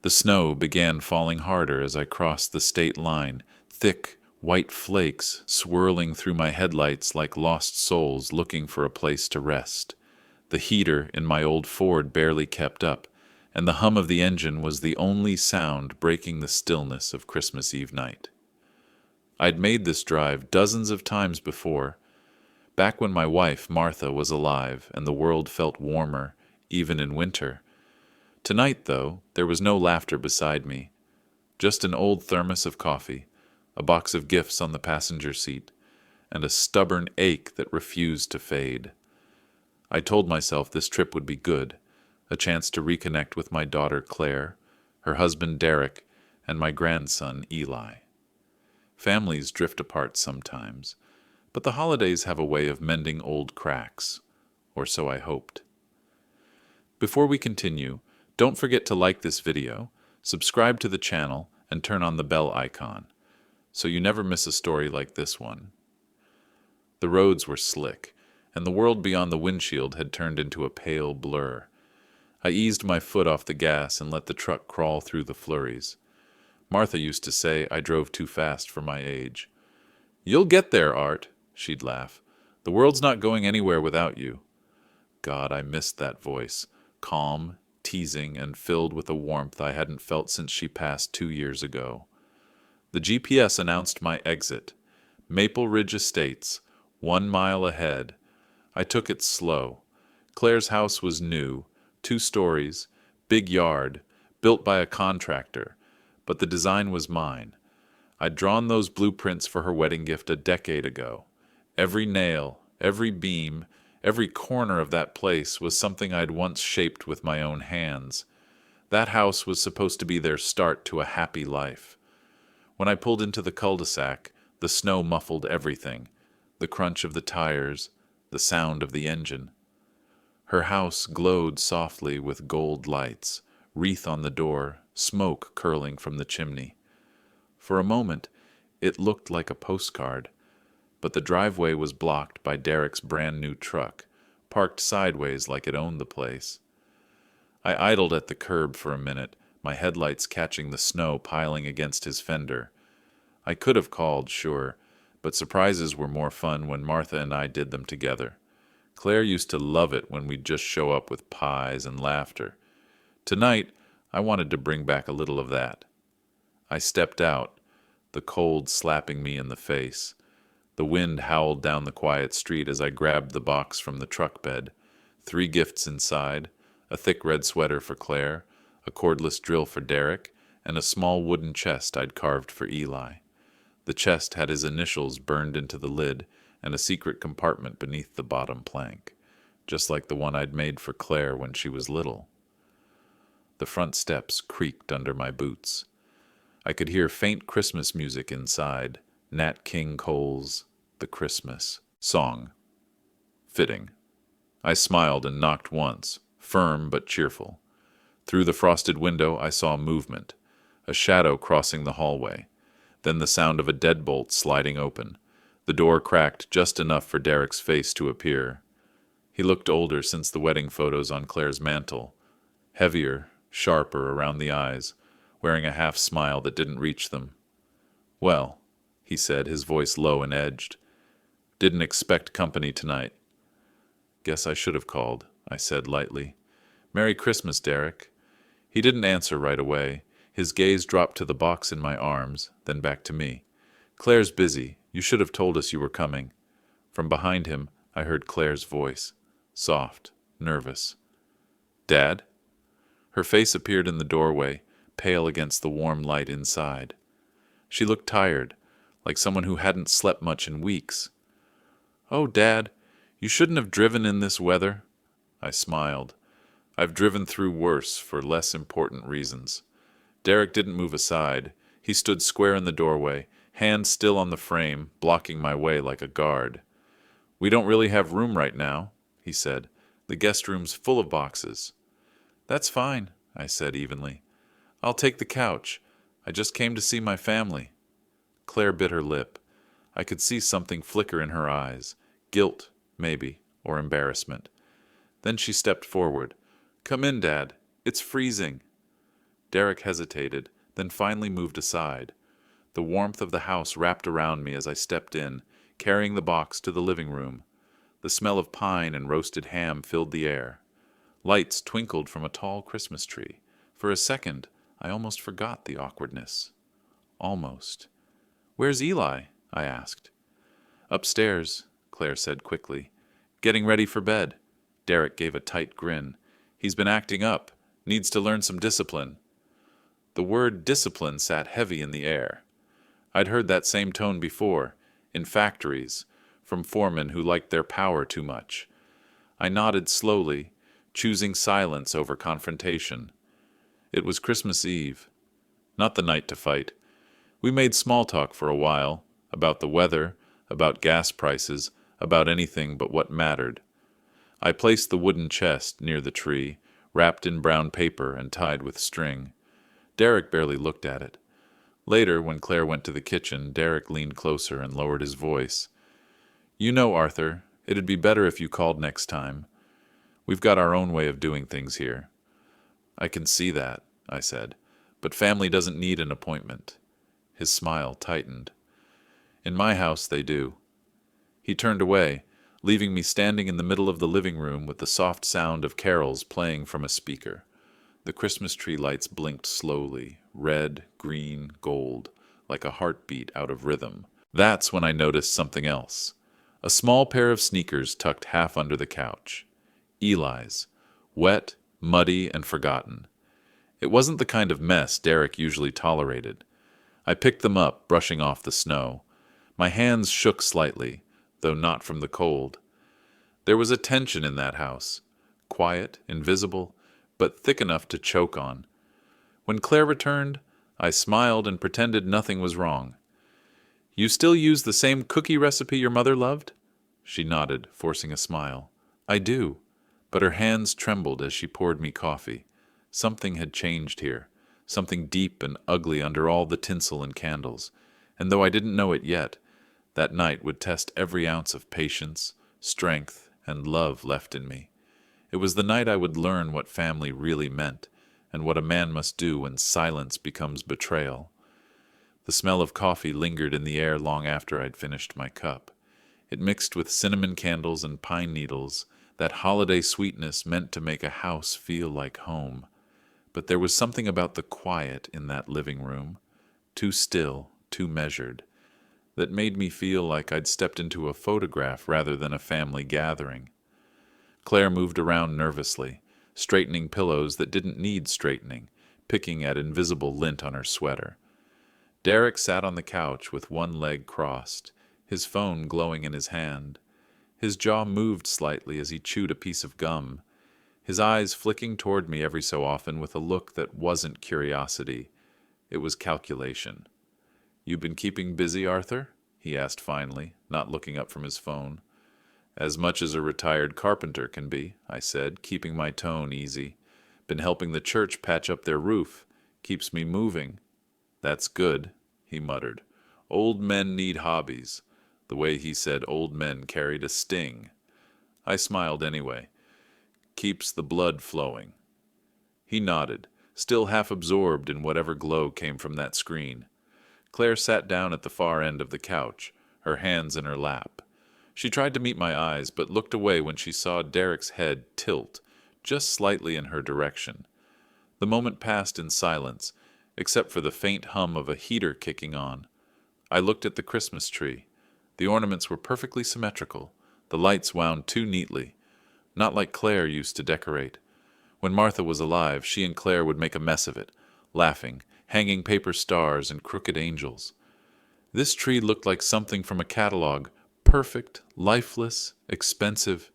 The snow began falling harder as I crossed the state line, thick, white flakes swirling through my headlights like lost souls looking for a place to rest. The heater in my old Ford barely kept up, and the hum of the engine was the only sound breaking the stillness of Christmas Eve night. I'd made this drive dozens of times before, back when my wife, Martha, was alive and the world felt warmer, even in winter. Tonight, though, there was no laughter beside me, just an old thermos of coffee, a box of gifts on the passenger seat, and a stubborn ache that refused to fade. I told myself this trip would be good, a chance to reconnect with my daughter Claire, her husband Derek, and my grandson Eli. Families drift apart sometimes, but the holidays have a way of mending old cracks, or so I hoped. Before we continue, don't forget to like this video, subscribe to the channel, and turn on the bell icon, so you never miss a story like this one. The roads were slick, and the world beyond the windshield had turned into a pale blur. I eased my foot off the gas and let the truck crawl through the flurries. Martha used to say I drove too fast for my age. "You'll get there, Art," she'd laugh. "The world's not going anywhere without you." God, I missed that voice, calm, teasing, and filled with a warmth I hadn't felt since she passed 2 years ago. The GPS announced my exit. Maple Ridge Estates, 1 mile ahead. I took it slow. Claire's house was new, 2 stories, big yard, built by a contractor, but the design was mine. I'd drawn those blueprints for her wedding gift a decade ago. Every nail, every beam, every corner of that place was something I'd once shaped with my own hands. That house was supposed to be their start to a happy life. When I pulled into the cul-de-sac, the snow muffled everything, the crunch of the tires, the sound of the engine. Her house glowed softly with gold lights, wreath on the door, smoke curling from the chimney. For a moment, it looked like a postcard, but the driveway was blocked by Derek's brand-new truck, parked sideways like it owned the place. I idled at the curb for a minute, my headlights catching the snow piling against his fender. I could have called, sure, but surprises were more fun when Martha and I did them together. Claire used to love it when we'd just show up with pies and laughter. Tonight, I wanted to bring back a little of that. I stepped out, the cold slapping me in the face. The wind howled down the quiet street as I grabbed the box from the truck bed. 3 gifts inside, a thick red sweater for Claire, a cordless drill for Derek, and a small wooden chest I'd carved for Eli. The chest had his initials burned into the lid and a secret compartment beneath the bottom plank, just like the one I'd made for Claire when she was little. The front steps creaked under my boots. I could hear faint Christmas music inside, Nat King Cole's "The Christmas" song. Fitting. I smiled and knocked once, firm but cheerful. Through the frosted window I saw movement, a shadow crossing the hallway, then the sound of a deadbolt sliding open. The door cracked just enough for Derek's face to appear. He looked older since the wedding photos on Claire's mantel, heavier, sharper around the eyes, wearing a half-smile that didn't reach them. "Well," he said, his voice low and edged. "Didn't expect company tonight." "Guess I should have called," I said lightly. "Merry Christmas, Derek." He didn't answer right away. His gaze dropped to the box in my arms, then back to me. "Claire's busy. You should have told us you were coming." From behind him, I heard Claire's voice, soft, nervous. "Dad?" Her face appeared in the doorway, pale against the warm light inside. She looked tired, like someone who hadn't slept much in weeks. "Oh, Dad, you shouldn't have driven in this weather." I smiled. I've driven through worse for less important reasons. Derek didn't move aside. He stood square in the doorway, hand still on the frame, blocking my way like a guard. "We don't really have room right now," he said. "The guest room's full of boxes." "That's fine," I said evenly. "I'll take the couch. I just came to see my family." Claire bit her lip. I could see something flicker in her eyes. Guilt, maybe, or embarrassment. Then she stepped forward. "Come in, Dad. It's freezing." Derek hesitated, then finally moved aside. The warmth of the house wrapped around me as I stepped in, carrying the box to the living room. The smell of pine and roasted ham filled the air. Lights twinkled from a tall Christmas tree. For a second, I almost forgot the awkwardness. Almost. "Where's Eli?" I asked. "Upstairs," Claire said quickly. "Getting ready for bed." Derek gave a tight grin. "He's been acting up. Needs to learn some discipline." The word discipline sat heavy in the air. I'd heard that same tone before, in factories, from foremen who liked their power too much. I nodded slowly, choosing silence over confrontation. It was Christmas Eve, not the night to fight. We made small talk for a while, about the weather, about gas prices, about anything but what mattered. I placed the wooden chest near the tree, wrapped in brown paper and tied with string. Derek barely looked at it. Later, when Claire went to the kitchen, Derek leaned closer and lowered his voice. "You know, Arthur, it'd be better if you called next time. We've got our own way of doing things here." "I can see that," I said, "but family doesn't need an appointment." His smile tightened. "In my house, they do." He turned away, leaving me standing in the middle of the living room with the soft sound of carols playing from a speaker. The Christmas tree lights blinked slowly, red, green, gold, like a heartbeat out of rhythm. That's when I noticed something else. A small pair of sneakers tucked half under the couch. Eli's. Wet, muddy, and forgotten. It wasn't the kind of mess Derek usually tolerated. I picked them up, brushing off the snow. My hands shook slightly, though not from the cold. There was a tension in that house. Quiet, invisible, but thick enough to choke on. When Claire returned, I smiled and pretended nothing was wrong. "You still use the same cookie recipe your mother loved?" She nodded, forcing a smile. "I do." But her hands trembled as she poured me coffee. Something had changed here, something deep and ugly under all the tinsel and candles, and though I didn't know it yet, that night would test every ounce of patience, strength, and love left in me. It was the night I would learn what family really meant, and what a man must do when silence becomes betrayal. The smell of coffee lingered in the air long after I'd finished my cup. It mixed with cinnamon candles and pine needles, that holiday sweetness meant to make a house feel like home. But there was something about the quiet in that living room, too still, too measured, that made me feel like I'd stepped into a photograph rather than a family gathering. Claire moved around nervously, straightening pillows that didn't need straightening, picking at invisible lint on her sweater. Derek sat on the couch with one leg crossed, his phone glowing in his hand. His jaw moved slightly as he chewed a piece of gum, his eyes flicking toward me every so often with a look that wasn't curiosity. It was calculation. "You been keeping busy, Arthur?" he asked finally, not looking up from his phone. "As much as a retired carpenter can be," I said, keeping my tone easy. "Been helping the church patch up their roof. Keeps me moving." "That's good," he muttered. "Old men need hobbies." The way he said old men carried a sting. I smiled anyway. "Keeps the blood flowing." He nodded, still half absorbed in whatever glow came from that screen. Claire sat down at the far end of the couch, her hands in her lap. She tried to meet my eyes, but looked away when she saw Derek's head tilt, just slightly in her direction. The moment passed in silence, except for the faint hum of a heater kicking on. I looked at the Christmas tree. The ornaments were perfectly symmetrical, the lights wound too neatly, not like Claire used to decorate. When Martha was alive, she and Claire would make a mess of it, laughing, hanging paper stars and crooked angels. This tree looked like something from a catalog, perfect, lifeless, expensive.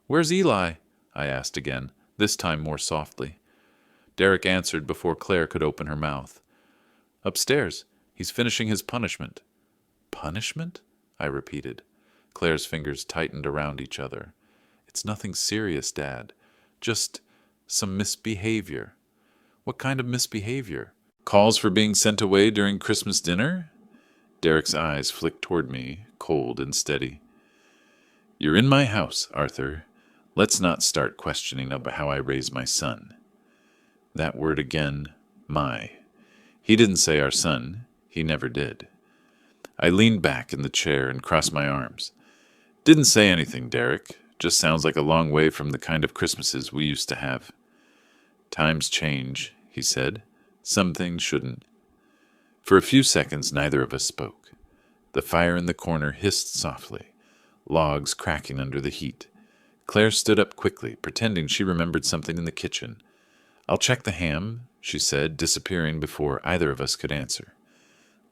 "Where's Eli?" I asked again, this time more softly. Derek answered before Claire could open her mouth. "Upstairs. He's finishing his punishment." "Punishment?" I repeated. Claire's fingers tightened around each other. "It's nothing serious, Dad. Just some misbehavior." "What kind of misbehavior? Calls for being sent away during Christmas dinner?" Derek's eyes flicked toward me, cold and steady. "You're in my house, Arthur. Let's not start questioning about how I raise my son." That word again, My. He didn't say our son. He never did. I leaned back in the chair and crossed my arms. Didn't say anything, Derek. Just sounds like a long way from the kind of Christmases we used to have. Times change, he said. Some things shouldn't. For a few seconds, neither of us spoke. The fire in the corner hissed softly, logs cracking under the heat. Claire stood up quickly, pretending she remembered something in the kitchen. I'll check the ham, she said, disappearing before either of us could answer.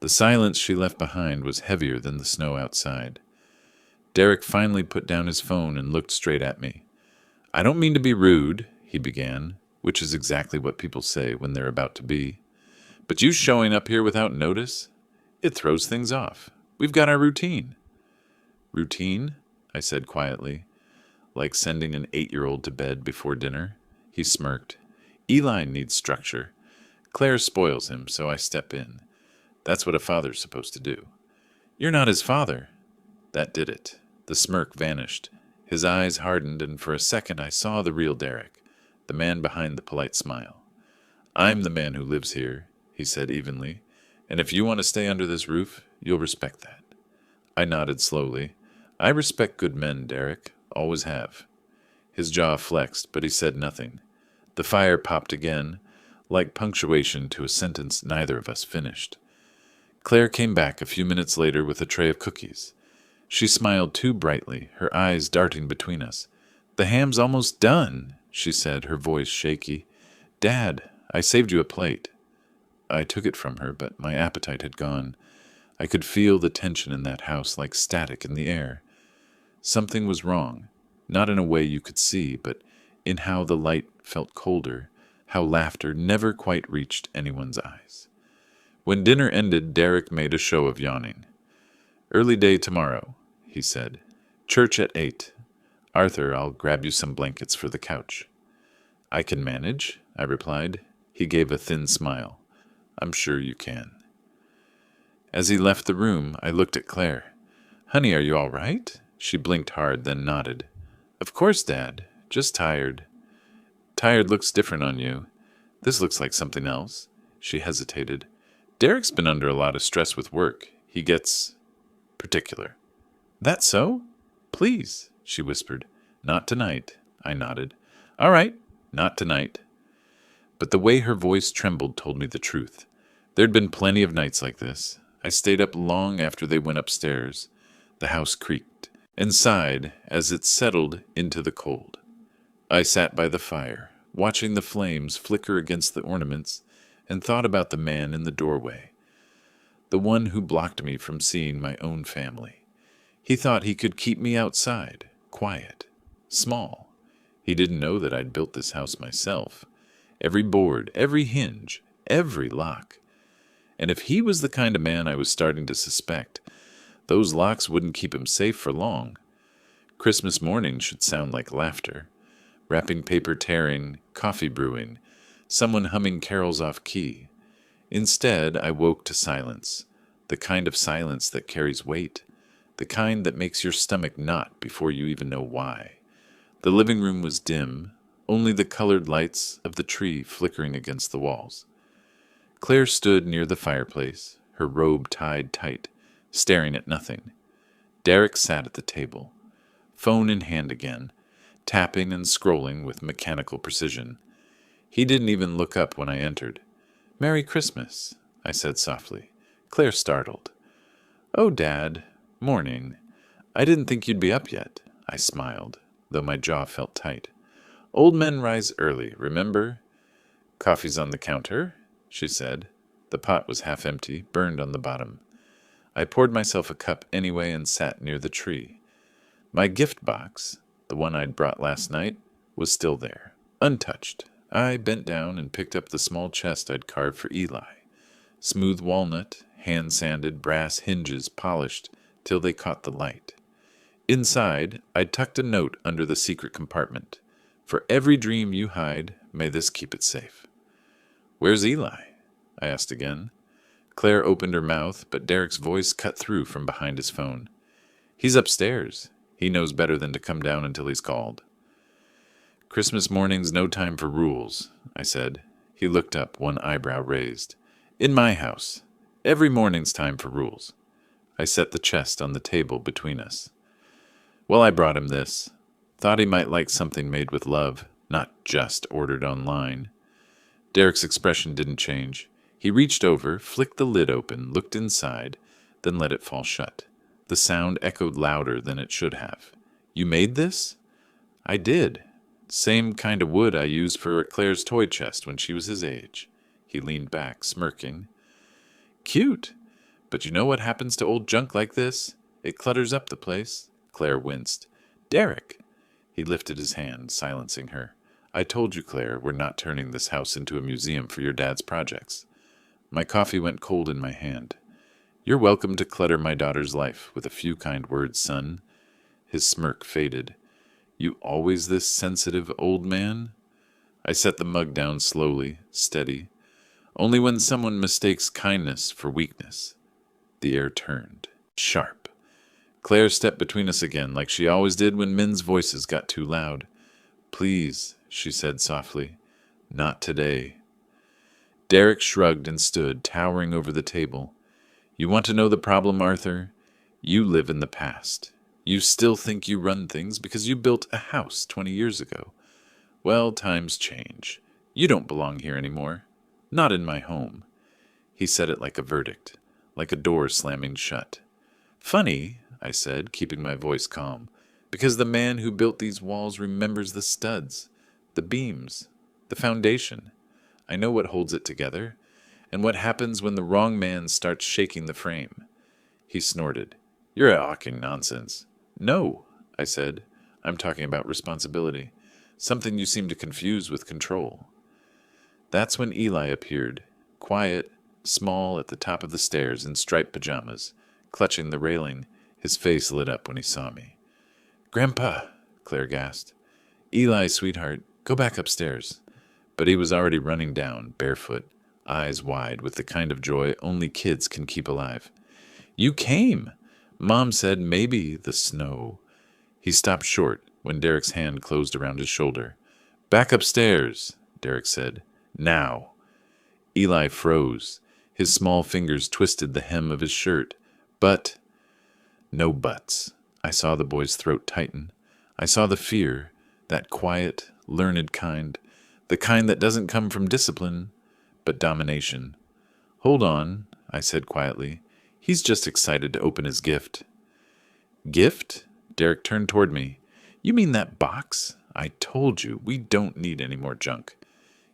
The silence she left behind was heavier than the snow outside. Derek finally put down his phone and looked straight at me. I don't mean to be rude, he began, which is exactly what people say when they're about to be. But you showing up here without notice? It throws things off. We've got our routine. Routine? I said quietly. Like sending an 8-year-old to bed before dinner? He smirked. Eli needs structure. Claire spoils him, so I step in. That's what a father's supposed to do. You're not his father. That did it. The smirk vanished. His eyes hardened, and for a second I saw the real Derek, the man behind the polite smile. I'm the man who lives here, he said evenly, and if you want to stay under this roof, you'll respect that. I nodded slowly. I respect good men, Derek. Always have. His jaw flexed, but he said nothing. The fire popped again, like punctuation to a sentence neither of us finished. Claire came back a few minutes later with a tray of cookies. She smiled too brightly, her eyes darting between us. The ham's almost done, she said, her voice shaky. Dad, I saved you a plate. I took it from her, but my appetite had gone. I could feel the tension in that house like static in the air. Something was wrong, not in a way you could see, but in how the light felt colder, how laughter never quite reached anyone's eyes. When dinner ended, Derek made a show of yawning. Early day tomorrow, he said. Church at 8. Arthur, I'll grab you some blankets for the couch. I can manage, I replied. He gave a thin smile. I'm sure you can. As he left the room, I looked at Claire. Honey, are you all right? She blinked hard, then nodded. Of course, Dad. Just tired. Tired looks different on you. This looks like something else. She hesitated. Derek's been under a lot of stress with work. He gets particular. That so? Please, she whispered. Not tonight, I nodded. All right, not tonight. But the way her voice trembled told me the truth. There'd been plenty of nights like this. I stayed up long after they went upstairs. The house creaked and sighed as it settled into the cold. I sat by the fire, watching the flames flicker against the ornaments, and thought about the man in the doorway, the one who blocked me from seeing my own family. He thought he could keep me outside, quiet, small. He didn't know that I'd built this house myself. Every board, every hinge, every lock. And if he was the kind of man I was starting to suspect, those locks wouldn't keep him safe for long. Christmas morning should sound like laughter. Wrapping paper tearing, coffee brewing, someone humming carols off key. Instead, I woke to silence, the kind of silence that carries weight, the kind that makes your stomach knot before you even know why. The living room was dim, only the colored lights of the tree flickering against the walls. Claire stood near the fireplace, her robe tied tight, staring at nothing. Derek sat at the table, phone in hand again, tapping and scrolling with mechanical precision. He didn't even look up when I entered. Merry Christmas, I said softly. Claire startled. Oh, Dad. Morning. I didn't think you'd be up yet, I smiled, though my jaw felt tight. Old men rise early, remember? Coffee's on the counter, she said. The pot was half empty, burned on the bottom. I poured myself a cup anyway and sat near the tree. My gift box, the one I'd brought last night, was still there, untouched. I bent down and picked up the small chest I'd carved for Eli. Smooth walnut, hand-sanded brass hinges polished till they caught the light. Inside, I'd tucked a note under the secret compartment. For every dream you hide, may this keep it safe. Where's Eli? I asked again. Claire opened her mouth, but Derek's voice cut through from behind his phone. He's upstairs. He knows better than to come down until he's called. Christmas morning's no time for rules, I said. He looked up, one eyebrow raised. In my house. Every morning's time for rules. I set the chest on the table between us. Well, I brought him this. Thought he might like something made with love, not just ordered online. Derek's expression didn't change. He reached over, flicked the lid open, looked inside, then let it fall shut. The sound echoed louder than it should have. You made this? I did. Same kind of wood I used for Claire's toy chest when she was his age. He leaned back, smirking. Cute. But you know what happens to old junk like this? It clutters up the place. Claire winced. Derek. He lifted his hand, silencing her. I told you, Claire, we're not turning this house into a museum for your dad's projects. My coffee went cold in my hand. You're welcome to clutter my daughter's life with a few kind words, son. His smirk faded. You always this sensitive, old man? I set the mug down slowly, steady. Only when someone mistakes kindness for weakness. The air turned, sharp. Claire stepped between us again, like she always did when men's voices got too loud. Please, she said softly, not today. Derek shrugged and stood, towering over the table. You want to know the problem, Arthur? You live in the past. You still think you run things because you built a house 20 years ago. Well, times change. You don't belong here anymore. Not in my home. He said it like a verdict, like a door slamming shut. Funny, I said, keeping my voice calm, because the man who built these walls remembers the studs, the beams, the foundation. I know what holds it together, and what happens when the wrong man starts shaking the frame. He snorted. You're hawking nonsense. No, I said. I'm talking about responsibility, something you seem to confuse with control. That's when Eli appeared, quiet, small at the top of the stairs in striped pajamas, clutching the railing. His face lit up when he saw me. Grandpa, Claire gasped. Eli, sweetheart, go back upstairs. But he was already running down, barefoot, eyes wide with the kind of joy only kids can keep alive. You came! Mom said maybe the snow. He stopped short when Derek's hand closed around his shoulder. Back upstairs, Derek said. Now. Eli froze. His small fingers twisted the hem of his shirt. But... No buts. I saw the boy's throat tighten. I saw the fear, that quiet, learned kind, the kind that doesn't come from discipline, but domination. Hold on, I said quietly. He's just excited to open his gift. Gift? Derek turned toward me. You mean that box? I told you, we don't need any more junk.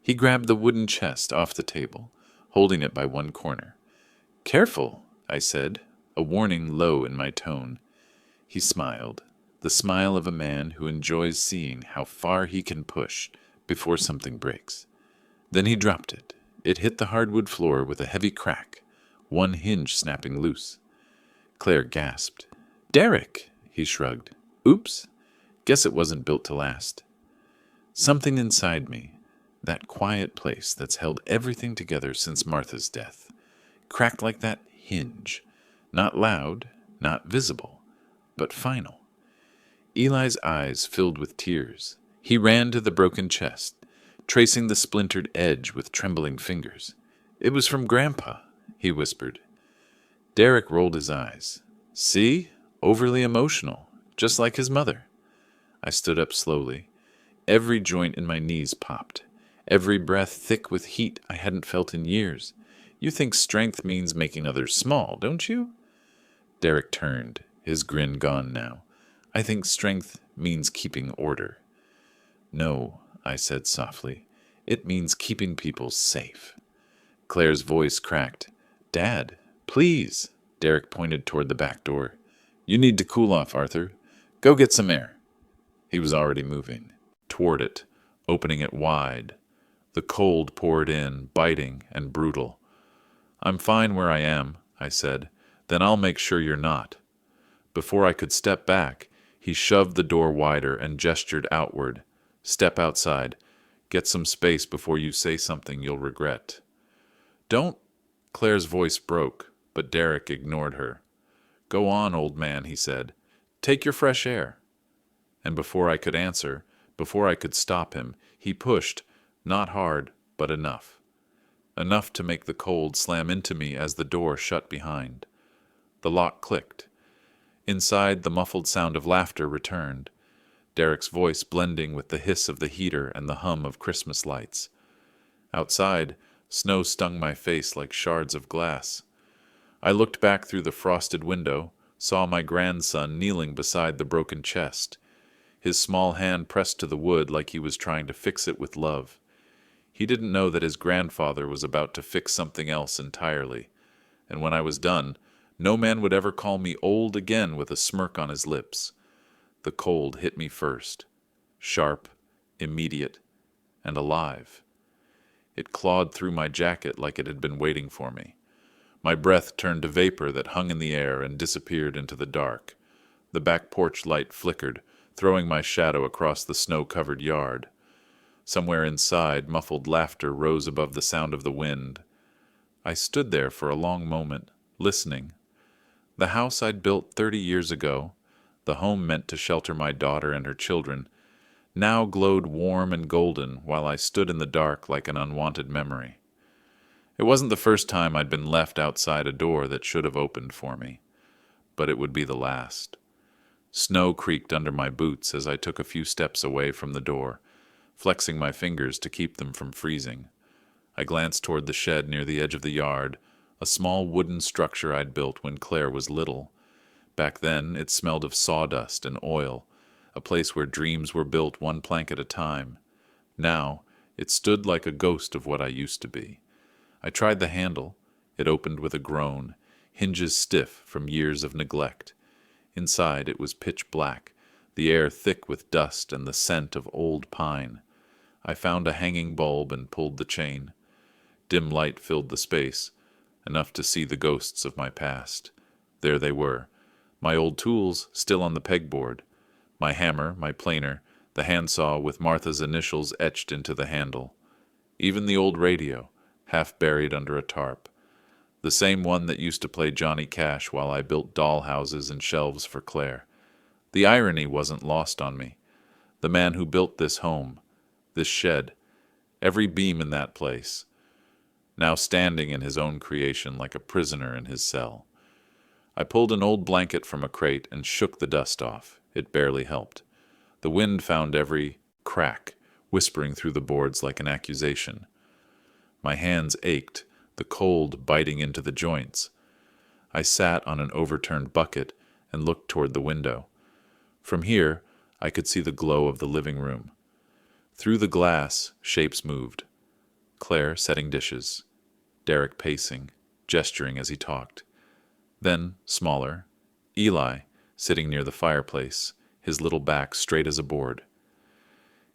He grabbed the wooden chest off the table, holding it by one corner. Careful, I said, a warning low in my tone. He smiled, the smile of a man who enjoys seeing how far he can push before something breaks. Then he dropped it. It hit the hardwood floor with a heavy crack, one hinge snapping loose. Claire gasped. Derek, he shrugged. Oops, guess it wasn't built to last. Something inside me, that quiet place that's held everything together since Martha's death, cracked like that hinge, not loud, not visible, but final. Eli's eyes filled with tears. He ran to the broken chest, tracing the splintered edge with trembling fingers. It was from Grandpa, he whispered. Derek rolled his eyes. See? Overly emotional, just like his mother. I stood up slowly. Every joint in my knees popped, every breath thick with heat I hadn't felt in years. You think strength means making others small, don't you? Derek turned, his grin gone now. I think strength means keeping order. No, I said softly. It means keeping people safe. Claire's voice cracked. Dad, please. Derek pointed toward the back door. You need to cool off, Arthur. Go get some air. He was already moving. Toward it, opening it wide. The cold poured in, biting and brutal. I'm fine where I am, I said. Then I'll make sure you're not. Before I could step back, he shoved the door wider and gestured outward. Step outside. Get some space before you say something you'll regret. Don't... Claire's voice broke, but Derek ignored her. Go on, old man, he said. Take your fresh air. And before I could answer, before I could stop him, he pushed, not hard, but enough. Enough to make the cold slam into me as the door shut behind. The lock clicked. Inside, the muffled sound of laughter returned, Derek's voice blending with the hiss of the heater and the hum of Christmas lights. Outside, snow stung my face like shards of glass. I looked back through the frosted window, saw my grandson kneeling beside the broken chest, his small hand pressed to the wood like he was trying to fix it with love. He didn't know that his grandfather was about to fix something else entirely, and when I was done, no man would ever call me old again with a smirk on his lips. The cold hit me first, sharp, immediate, and alive. It clawed through my jacket like it had been waiting for me. My breath turned to vapor that hung in the air and disappeared into the dark. The back porch light flickered, throwing my shadow across the snow-covered yard. Somewhere inside, muffled laughter rose above the sound of the wind. I stood there for a long moment, listening. The house I'd built 30 years ago, the home meant to shelter my daughter and her children, now glowed warm and golden while I stood in the dark like an unwanted memory. It wasn't the first time I'd been left outside a door that should have opened for me, but it would be the last. Snow creaked under my boots as I took a few steps away from the door, flexing my fingers to keep them from freezing. I glanced toward the shed near the edge of the yard, a small wooden structure I'd built when Claire was little. Back then, it smelled of sawdust and oil, a place where dreams were built one plank at a time. Now, it stood like a ghost of what I used to be. I tried the handle. It opened with a groan, hinges stiff from years of neglect. Inside, it was pitch black, the air thick with dust and the scent of old pine. I found a hanging bulb and pulled the chain. Dim light filled the space, enough to see the ghosts of my past. There they were, my old tools still on the pegboard, my hammer, my planer, the handsaw with Martha's initials etched into the handle. Even the old radio, half buried under a tarp. The same one that used to play Johnny Cash while I built doll houses and shelves for Claire. The irony wasn't lost on me. The man who built this home, this shed, every beam in that place, now standing in his own creation like a prisoner in his cell. I pulled an old blanket from a crate and shook the dust off. It barely helped. The wind found every crack, whispering through the boards like an accusation. My hands ached, the cold biting into the joints. I sat on an overturned bucket and looked toward the window. From here, I could see the glow of the living room. Through the glass, shapes moved. Claire setting dishes. Derek pacing, gesturing as he talked. Then, smaller, Eli, sitting near the fireplace, his little back straight as a board.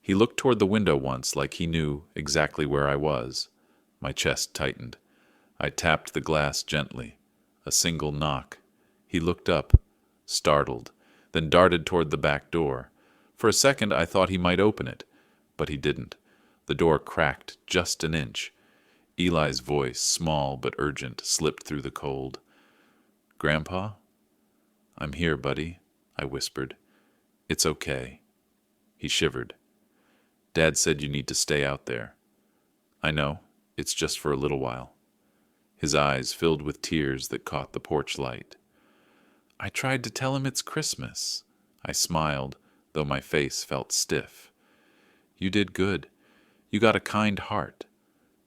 He looked toward the window once like he knew exactly where I was. My chest tightened. I tapped the glass gently. A single knock. He looked up, startled, then darted toward the back door. For a second I thought he might open it, but he didn't. The door cracked just an inch. Eli's voice, small but urgent, slipped through the cold. "Grandpa?" "I'm here, buddy," I whispered. "It's okay." He shivered. "Dad said you need to stay out there." "I know. It's just for a little while." His eyes filled with tears that caught the porch light. "I tried to tell him it's Christmas." I smiled, though my face felt stiff. "You did good. You got a kind heart.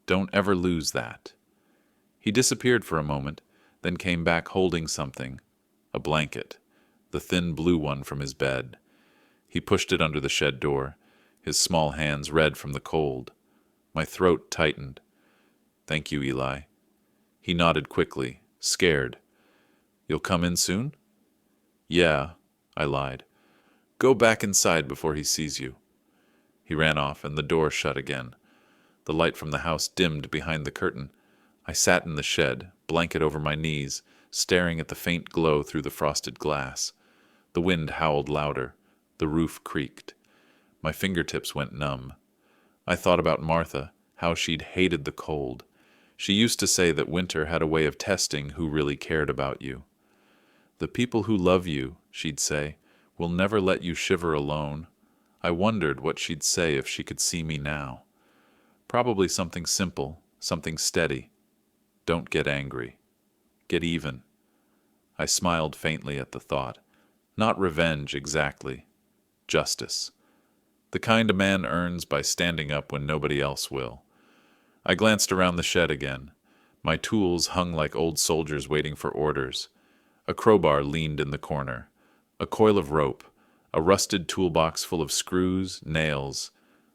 Don't ever lose that." He disappeared for a moment, then came back holding something, a blanket, the thin blue one from his bed. He pushed it under the shed door, his small hands red from the cold. My throat tightened. "Thank you, Eli." He nodded quickly, scared. "You'll come in soon?" "Yeah," I lied. "Go back inside before he sees you." He ran off, and the door shut again. The light from the house dimmed behind the curtain. I sat in the shed, blanket over my knees, staring at the faint glow through the frosted glass. The wind howled louder. The roof creaked. My fingertips went numb. I thought about Martha, how she'd hated the cold. She used to say that winter had a way of testing who really cared about you. "The people who love you," she'd say, "will never let you shiver alone." I wondered what she'd say if she could see me now. Probably something simple, something steady. Don't get angry. Get even. I smiled faintly at the thought. Not revenge, exactly. Justice. The kind a man earns by standing up when nobody else will. I glanced around the shed again. My tools hung like old soldiers waiting for orders. A crowbar leaned in the corner. A coil of rope. A rusted toolbox full of screws, nails,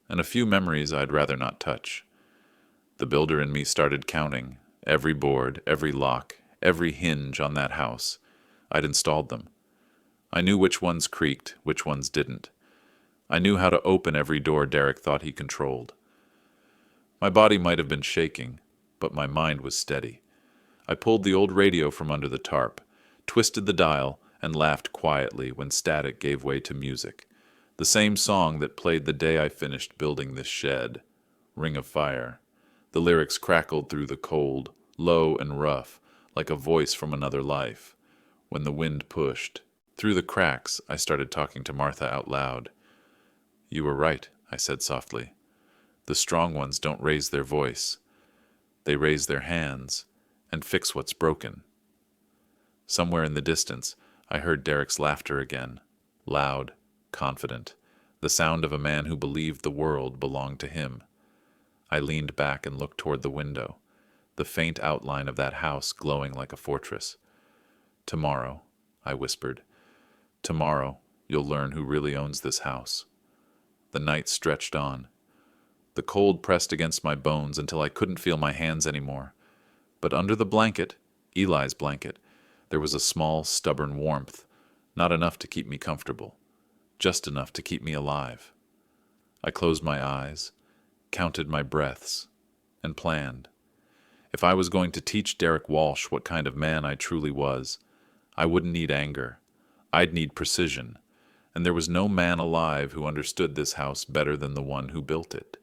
and a few memories I'd rather not touch. The builder in me started counting. Every board, every lock, every hinge on that house. I'd installed them. I knew which ones creaked, which ones didn't. I knew how to open every door Derek thought he controlled. My body might have been shaking, but my mind was steady. I pulled the old radio from under the tarp, twisted the dial, and laughed quietly when static gave way to music. The same song that played the day I finished building this shed. Ring of Fire. The lyrics crackled through the cold, low and rough, like a voice from another life. When the wind pushed. Through the cracks, I started talking to Martha out loud. You were right, I said softly. The strong ones don't raise their voice. They raise their hands and fix what's broken. Somewhere in the distance, I heard Derek's laughter again, loud, confident, the sound of a man who believed the world belonged to him. I leaned back and looked toward the window, the faint outline of that house glowing like a fortress. Tomorrow, I whispered, tomorrow you'll learn who really owns this house. The night stretched on. The cold pressed against my bones until I couldn't feel my hands anymore. But under the blanket, Eli's blanket, there was a small, stubborn warmth, not enough to keep me comfortable, just enough to keep me alive. I closed my eyes, counted my breaths, and planned. If I was going to teach Derek Walsh what kind of man I truly was, I wouldn't need anger. I'd need precision, and there was no man alive who understood this house better than the one who built it.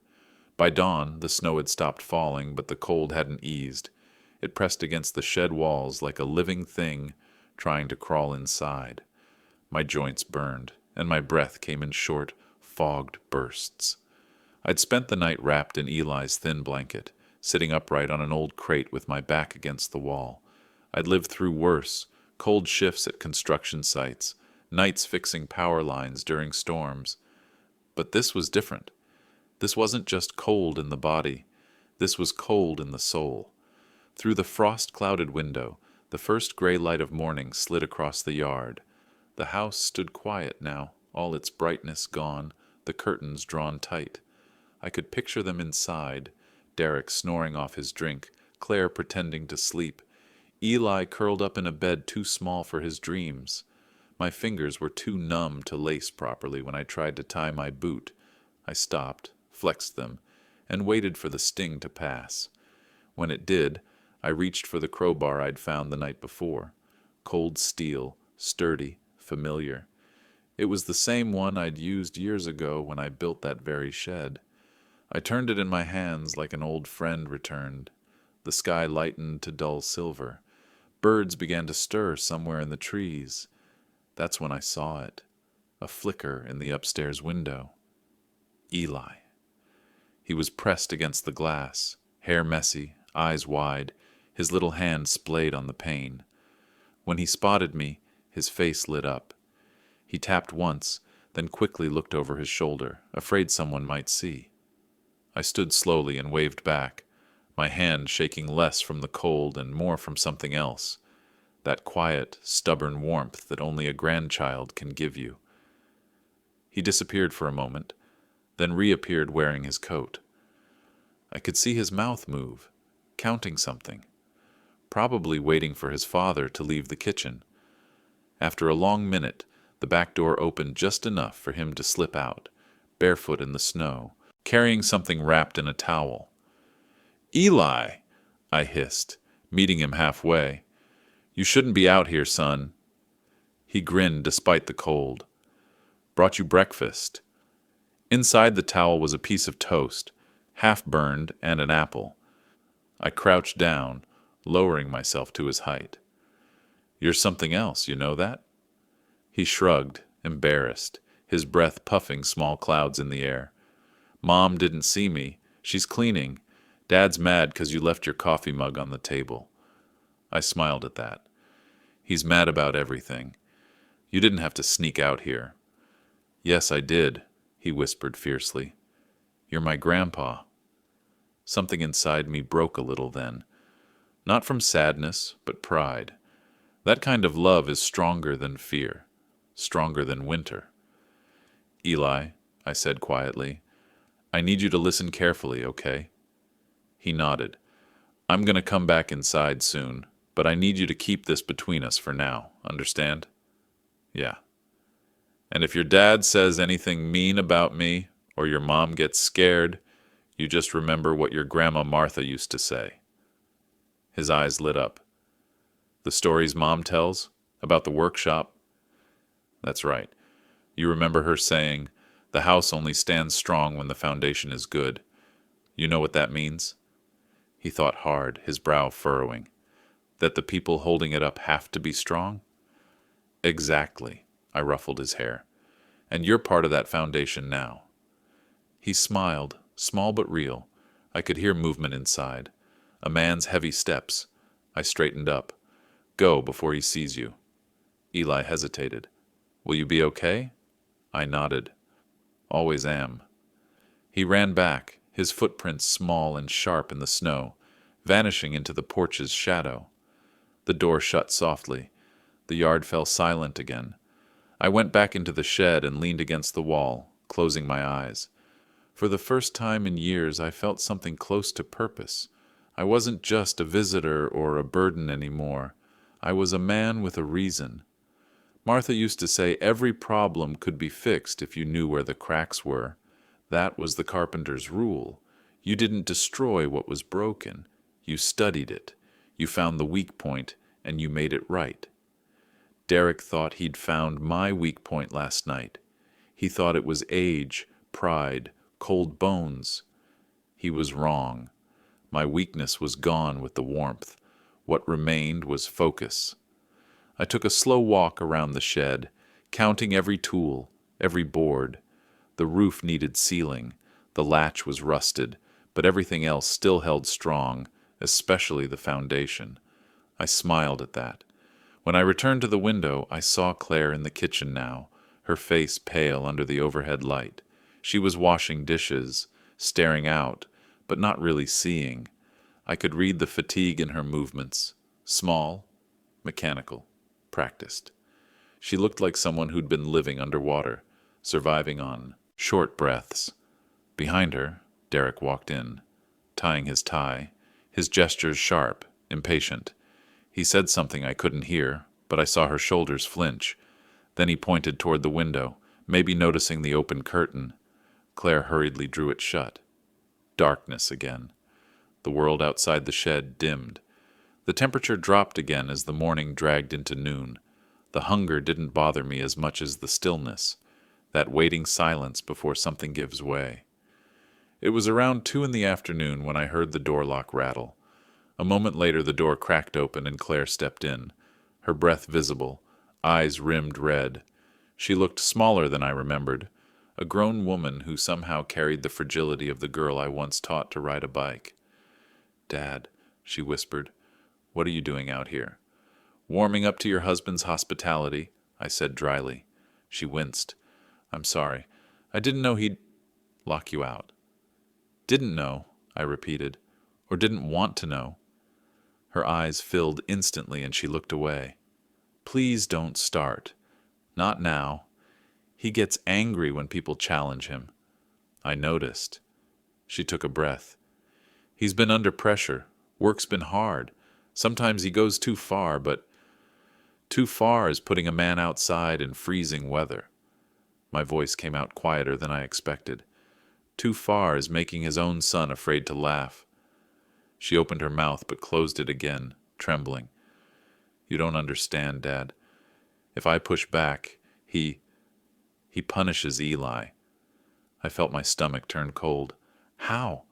By dawn, the snow had stopped falling, but the cold hadn't eased. It pressed against the shed walls like a living thing trying to crawl inside. My joints burned, and my breath came in short, fogged bursts. I'd spent the night wrapped in Eli's thin blanket, sitting upright on an old crate with my back against the wall. I'd lived through worse, cold shifts at construction sites, nights fixing power lines during storms. But this was different. This wasn't just cold in the body. This was cold in the soul. Through the frost-clouded window, the first gray light of morning slid across the yard. The house stood quiet now, all its brightness gone, the curtains drawn tight. I could picture them inside, Derek snoring off his drink, Claire pretending to sleep, Eli curled up in a bed too small for his dreams. My fingers were too numb to lace properly when I tried to tie my boot. I stopped, flexed them, and waited for the sting to pass. When it did, I reached for the crowbar I'd found the night before. Cold steel, sturdy, familiar. It was the same one I'd used years ago when I built that very shed. I turned it in my hands like an old friend returned. The sky lightened to dull silver. Birds began to stir somewhere in the trees. That's when I saw it, a flicker in the upstairs window. Eli. He was pressed against the glass, hair messy, eyes wide, his little hand splayed on the pane. When he spotted me, his face lit up. He tapped once, then quickly looked over his shoulder, afraid someone might see. I stood slowly and waved back, my hand shaking less from the cold and more from something else, that quiet, stubborn warmth that only a grandchild can give you. He disappeared for a moment, then reappeared wearing his coat. I could see his mouth move, counting something, probably waiting for his father to leave the kitchen. After a long minute, the back door opened just enough for him to slip out, barefoot in the snow, carrying something wrapped in a towel. "Eli!" I hissed, meeting him halfway. "You shouldn't be out here, son." He grinned despite the cold. "Brought you breakfast." Inside the towel was a piece of toast, half burned, and an apple. I crouched down, lowering myself to his height. "You're something else, you know that?" He shrugged, embarrassed, his breath puffing small clouds in the air. "Mom didn't see me, She's cleaning. Dad's mad 'cause you left your coffee mug on the table. I smiled at that. He's mad about everything. You didn't have to sneak out here. Yes, I did, he whispered fiercely. You're my grandpa. Something inside me broke a little then. Not from sadness, but pride. That kind of love is stronger than fear, stronger than winter. Eli, I said quietly, I need you to listen carefully, okay? He nodded. I'm going to come back inside soon, but I need you to keep this between us for now, understand? Yeah. And if your dad says anything mean about me, or your mom gets scared, you just remember what your grandma Martha used to say. His eyes lit up. The stories Mom tells? About the workshop? That's right. You remember her saying, the house only stands strong when the foundation is good. You know what that means? He thought hard, his brow furrowing. That the people holding it up have to be strong? Exactly. I ruffled his hair. And you're part of that foundation now. He smiled, small but real. I could hear movement inside. A man's heavy steps. I straightened up. Go before he sees you. Eli hesitated. Will you be okay? I nodded. Always am. He ran back, his footprints small and sharp in the snow, vanishing into the porch's shadow. The door shut softly. The yard fell silent again. I went back into the shed and leaned against the wall, closing my eyes. For the first time in years, I felt something close to purpose. I wasn't just a visitor or a burden anymore. I was a man with a reason. Martha used to say every problem could be fixed if you knew where the cracks were. That was the carpenter's rule. You didn't destroy what was broken. You studied it. You found the weak point, and you made it right. Derek thought he'd found my weak point last night. He thought it was age, pride, cold bones. He was wrong. My weakness was gone with the warmth. What remained was focus. I took a slow walk around the shed, counting every tool, every board. The roof needed sealing. The latch was rusted, but everything else still held strong, especially the foundation. I smiled at that. When I returned to the window, I saw Claire in the kitchen now, her face pale under the overhead light. She was washing dishes, staring out, but not really seeing. I could read the fatigue in her movements. Small, mechanical, practiced. She looked like someone who'd been living underwater, surviving on short breaths. Behind her, Derek walked in, tying his tie, his gestures sharp, impatient. He said something I couldn't hear, but I saw her shoulders flinch. Then he pointed toward the window, maybe noticing the open curtain. Claire hurriedly drew it shut. Darkness again. The world outside the shed dimmed. The temperature dropped again as the morning dragged into noon. The hunger didn't bother me as much as the stillness, that waiting silence before something gives way. It was around 2 in the afternoon when I heard the door lock rattle. A moment later the door cracked open and Claire stepped in, her breath visible, eyes rimmed red. She looked smaller than I remembered, a grown woman who somehow carried the fragility of the girl I once taught to ride a bike. Dad, she whispered, what are you doing out here? Warming up to your husband's hospitality, I said dryly. She winced. I'm sorry. I didn't know he'd lock you out. Didn't know, I repeated, or didn't want to know. Her eyes filled instantly and she looked away. Please don't start. Not now. He gets angry when people challenge him. I noticed. She took a breath. He's been under pressure. Work's been hard. Sometimes he goes too far, but too far is putting a man outside in freezing weather. My voice came out quieter than I expected. Too far is making his own son afraid to laugh. She opened her mouth but closed it again, trembling. You don't understand, Dad. If I push back, he punishes Eli. I felt my stomach turn cold. How?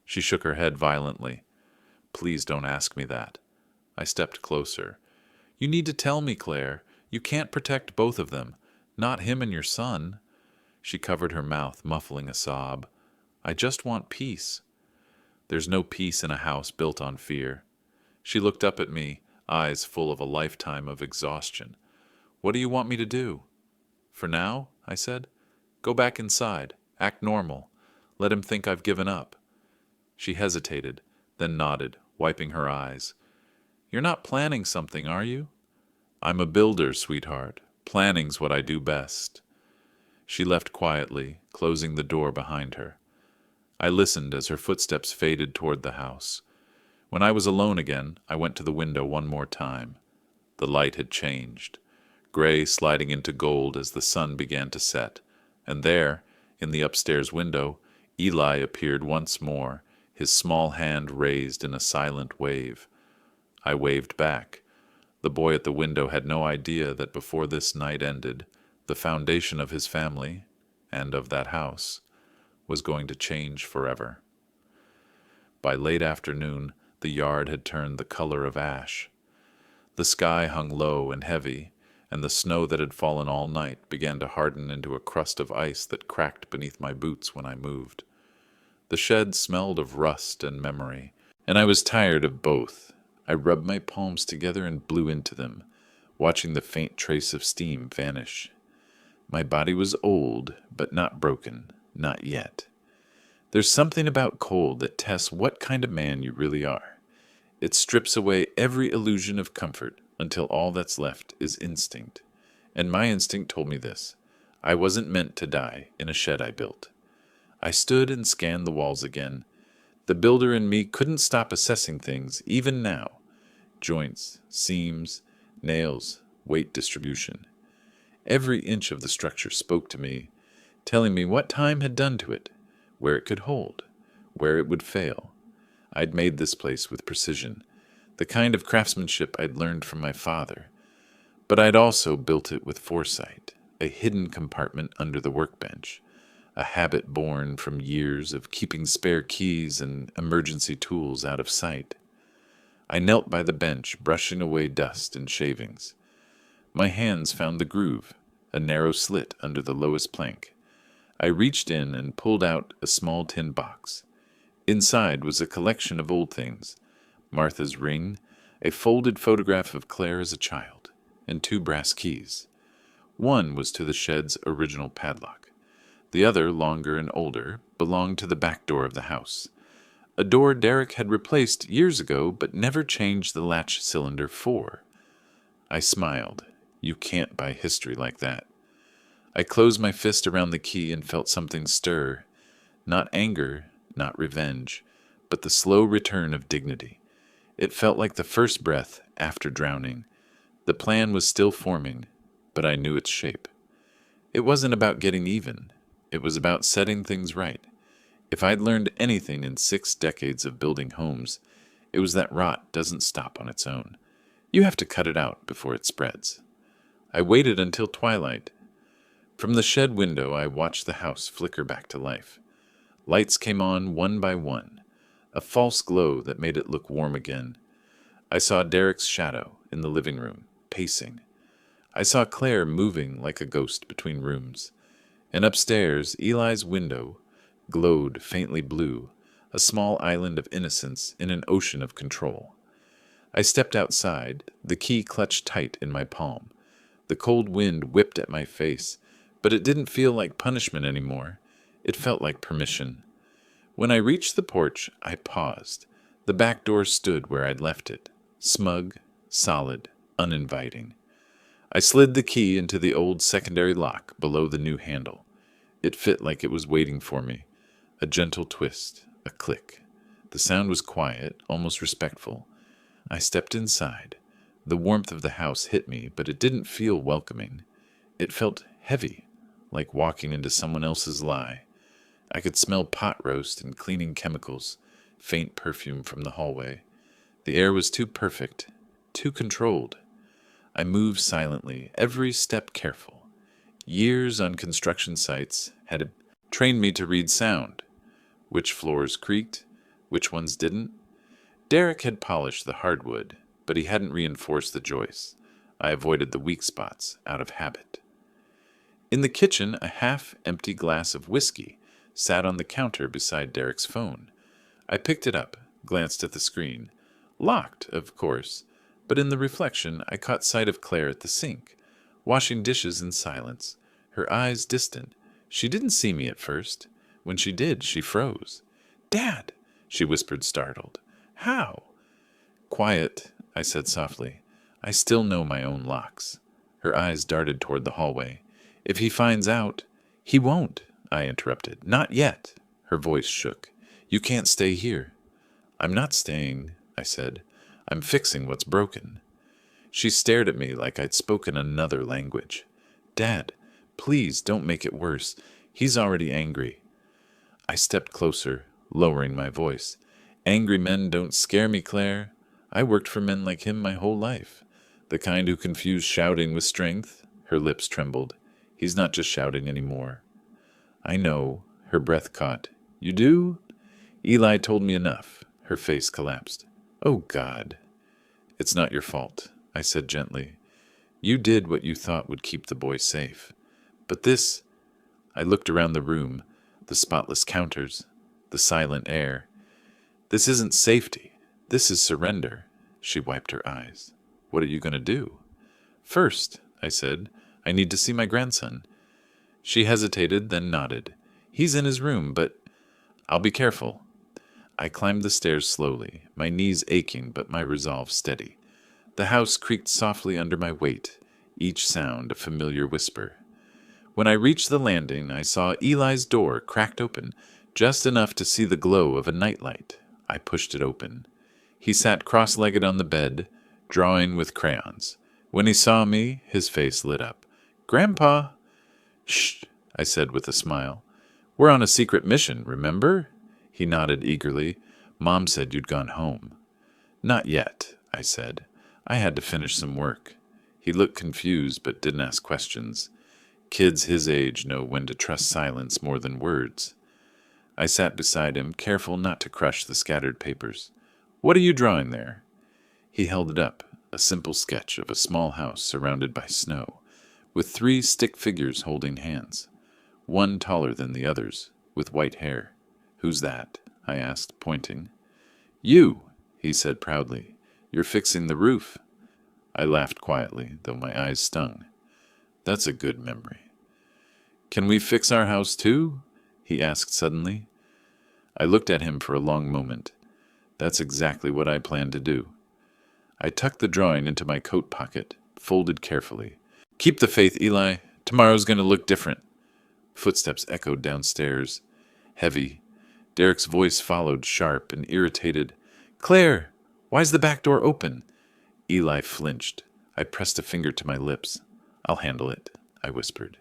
She shook her head violently. Please don't ask me that. I stepped closer. You need to tell me, Claire. You can't protect both of them. Not him and your son. She covered her mouth, muffling a sob. I just want peace. There's no peace in a house built on fear. She looked up at me, eyes full of a lifetime of exhaustion. What do you want me to do? For now, I said, go back inside. Act normal. Let him think I've given up. She hesitated, then nodded, wiping her eyes. You're not planning something, are you? I'm a builder, sweetheart. Planning's what I do best. She left quietly, closing the door behind her. I listened as her footsteps faded toward the house. When I was alone again, I went to the window one more time. The light had changed, gray sliding into gold as the sun began to set, and there, in the upstairs window, Eli appeared once more, his small hand raised in a silent wave. I waved back. The boy at the window had no idea that before this night ended, the foundation of his family, and of that house, was going to change forever. By late afternoon, the yard had turned the color of ash. The sky hung low and heavy, and the snow that had fallen all night began to harden into a crust of ice that cracked beneath my boots when I moved. The shed smelled of rust and memory, and I was tired of both. I rubbed my palms together and blew into them, watching the faint trace of steam vanish. My body was old, but not broken, not yet. There's something about cold that tests what kind of man you really are. It strips away every illusion of comfort until all that's left is instinct. And my instinct told me this. I wasn't meant to die in a shed I built. I stood and scanned the walls again. The builder in me couldn't stop assessing things, even now. Joints, seams, nails, weight distribution. Every inch of the structure spoke to me, telling me what time had done to it, where it could hold, where it would fail. I'd made this place with precision, the kind of craftsmanship I'd learned from my father. But I'd also built it with foresight, a hidden compartment under the workbench, a habit born from years of keeping spare keys and emergency tools out of sight. I knelt by the bench, brushing away dust and shavings. My hands found the groove, a narrow slit under the lowest plank. I reached in and pulled out a small tin box. Inside was a collection of old things, Martha's ring, a folded photograph of Claire as a child, and 2 brass keys. One was to the shed's original padlock. The other, longer and older, belonged to the back door of the house, a door Derek had replaced years ago but never changed the latch cylinder for. I smiled. You can't buy history like that. I closed my fist around the key and felt something stir. Not anger, not revenge, but the slow return of dignity. It felt like the first breath after drowning. The plan was still forming, but I knew its shape. It wasn't about getting even. It was about setting things right. If I'd learned anything in 6 decades of building homes, it was that rot doesn't stop on its own. You have to cut it out before it spreads. I waited until twilight. From the shed window, I watched the house flicker back to life. Lights came on one by one, a false glow that made it look warm again. I saw Derek's shadow in the living room, pacing. I saw Claire moving like a ghost between rooms. And upstairs, Eli's window glowed faintly blue, a small island of innocence in an ocean of control. I stepped outside, the key clutched tight in my palm. The cold wind whipped at my face, but it didn't feel like punishment anymore. It felt like permission. When I reached the porch, I paused. The back door stood where I'd left it, smug, solid, uninviting. I slid the key into the old secondary lock below the new handle. It fit like it was waiting for me. A gentle twist, a click. The sound was quiet, almost respectful. I stepped inside. The warmth of the house hit me, but it didn't feel welcoming. It felt heavy, like walking into someone else's lie. I could smell pot roast and cleaning chemicals, faint perfume from the hallway. The air was too perfect, too controlled. I moved silently, every step careful. Years on construction sites had trained me to read sound. Which floors creaked, which ones didn't. Derek had polished the hardwood, but he hadn't reinforced the joists. I avoided the weak spots out of habit. In the kitchen, a half-empty glass of whiskey sat on the counter beside Derek's phone. I picked it up, glanced at the screen. Locked, of course, but in the reflection I caught sight of Claire at the sink, washing dishes in silence, her eyes distant. She didn't see me at first. When she did, she froze. "Dad!" she whispered, startled. "How?" "Quiet," I said softly. "I still know my own locks." Her eyes darted toward the hallway. "If he finds out—" "He won't," I interrupted. "Not yet." Her voice shook. "You can't stay here." "I'm not staying," I said. "I'm fixing what's broken." She stared at me like I'd spoken another language. "Dad, please don't make it worse. He's already angry." I stepped closer, lowering my voice. "Angry men don't scare me, Claire. I worked for men like him my whole life. The kind who confuse shouting with strength." Her lips trembled. "He's not just shouting anymore." "I know." Her breath caught. "You do?" "Eli told me enough." Her face collapsed. "Oh, God." "It's not your fault," I said gently. "You did what you thought would keep the boy safe. But this—" I looked around the room, the spotless counters, the silent air. "This isn't safety. This is surrender." She wiped her eyes. "What are you going to do?" "First," I said, "I need to see my grandson." She hesitated, then nodded. "He's in his room, but—" "I'll be careful." I climbed the stairs slowly, my knees aching but my resolve steady. The house creaked softly under my weight, each sound a familiar whisper. When I reached the landing, I saw Eli's door cracked open, just enough to see the glow of a nightlight. I pushed it open. He sat cross-legged on the bed, drawing with crayons. When he saw me, his face lit up. "Grandpa!" "Shh," I said with a smile. "We're on a secret mission, remember?" He nodded eagerly. "Mom said you'd gone home." "Not yet," I said. "I had to finish some work." He looked confused but didn't ask questions. Kids his age know when to trust silence more than words. I sat beside him, careful not to crush the scattered papers. "What are you drawing there?" He held it up, a simple sketch of a small house surrounded by snow, with 3 stick figures holding hands, one taller than the others, with white hair. "Who's that?" I asked, pointing. "You," he said proudly. "You're fixing the roof." I laughed quietly, though my eyes stung. "That's a good memory." "Can we fix our house too?" he asked suddenly. I looked at him for a long moment. That's exactly what I planned to do. I tucked the drawing into my coat pocket, folded carefully. "Keep the faith, Eli. Tomorrow's going to look different." Footsteps echoed downstairs, heavy. Derek's voice followed, sharp and irritated. "Claire, why's the back door open?" Eli flinched. I pressed a finger to my lips. "I'll handle it," I whispered.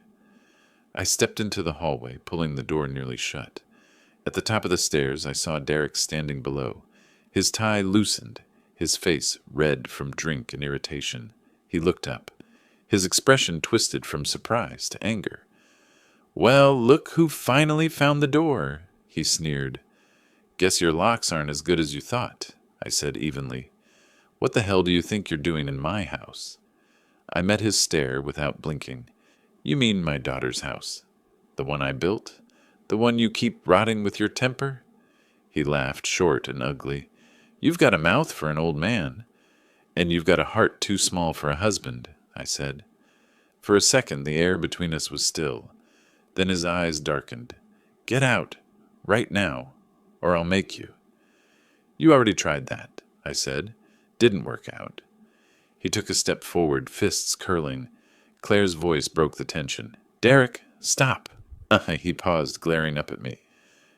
I stepped into the hallway, pulling the door nearly shut. At the top of the stairs, I saw Derek standing below. His tie loosened, his face red from drink and irritation. He looked up. His expression twisted from surprise to anger. "Well, look who finally found the door," he sneered. "Guess your locks aren't as good as you thought," I said evenly. "What the hell do you think you're doing in my house?" I met his stare without blinking. "You mean my daughter's house? The one I built? The one you keep rotting with your temper?" He laughed, short and ugly. "You've got a mouth for an old man." "And you've got a heart too small for a husband," I said. For a second the air between us was still. Then his eyes darkened. "Get out, right now, or I'll make you." "You already tried that," I said. "Didn't work out." He took a step forward, fists curling. Claire's voice broke the tension. "Derek, stop." He paused, glaring up at me.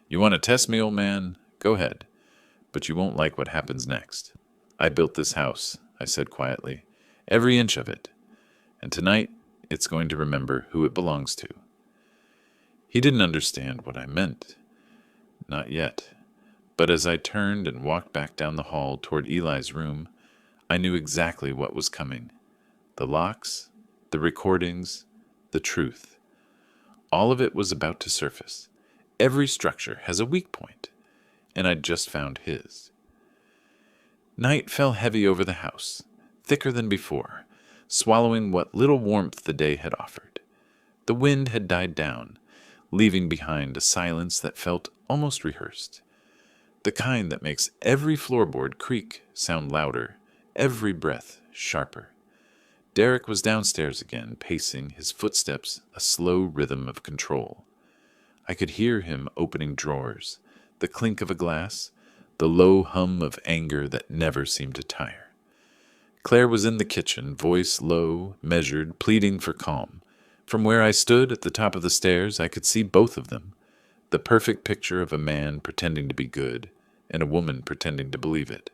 "You want to test me, old man? Go ahead. But you won't like what happens next." "I built this house," I said quietly. "Every inch of it. And tonight, it's going to remember who it belongs to." He didn't understand what I meant. Not yet. But as I turned and walked back down the hall toward Eli's room, I knew exactly what was coming. The locks, the recordings, the truth. All of it was about to surface. Every structure has a weak point, and I'd just found his. Night fell heavy over the house, thicker than before, swallowing what little warmth the day had offered. The wind had died down, leaving behind a silence that felt almost rehearsed. The kind that makes every floorboard creak sound louder, every breath sharper. Derek was downstairs again, pacing, his footsteps a slow rhythm of control. I could hear him opening drawers, the clink of a glass, the low hum of anger that never seemed to tire. Claire was in the kitchen, voice low, measured, pleading for calm. From where I stood at the top of the stairs, I could see both of them, the perfect picture of a man pretending to be good and a woman pretending to believe it.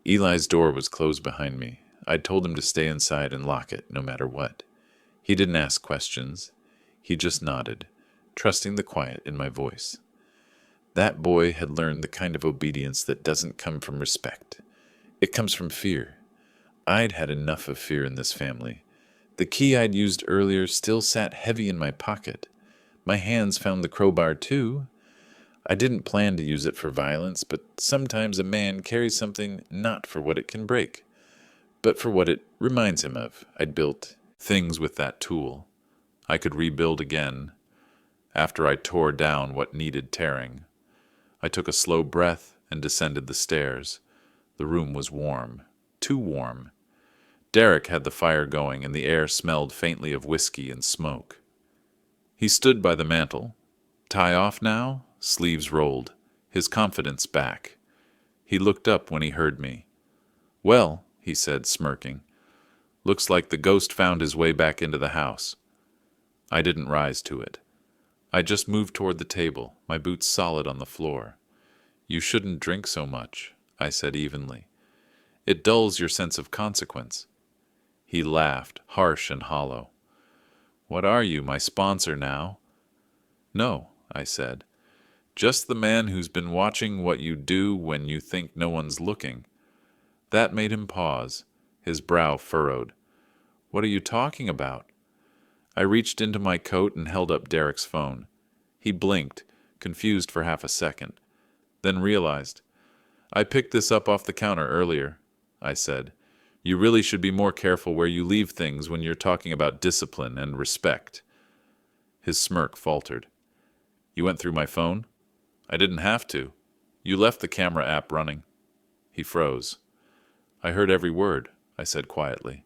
Eli's door was closed behind me. I'd told him to stay inside and lock it, no matter what. He didn't ask questions. He just nodded, trusting the quiet in my voice. That boy had learned the kind of obedience that doesn't come from respect. It comes from fear. I'd had enough of fear in this family. The key I'd used earlier still sat heavy in my pocket. My hands found the crowbar too. I didn't plan to use it for violence, but sometimes a man carries something not for what it can break, but for what it reminds him of. I'd built things with that tool. I could rebuild again after I tore down what needed tearing. I took a slow breath and descended the stairs. The room was warm, too warm. Derek had the fire going, and the air smelled faintly of whiskey and smoke. He stood by the mantel. Tie off now, sleeves rolled, his confidence back. He looked up when he heard me. "Well," he said, smirking, "looks like the ghost found his way back into the house." I didn't rise to it. I just moved toward the table, my boots solid on the floor. "You shouldn't drink so much," I said evenly. "It dulls your sense of consequence." He laughed, harsh and hollow. "What are you, my sponsor now?" "No," I said. "Just the man who's been watching what you do when you think no one's looking." That made him pause, his brow furrowed. "What are you talking about?" I reached into my coat and held up Derek's phone. He blinked, confused for half a second, then realized. "I picked this up off the counter earlier," I said. "You really should be more careful where you leave things when you're talking about discipline and respect." His smirk faltered. "You went through my phone?" "I didn't have to. You left the camera app running." He froze. "I heard every word," I said quietly.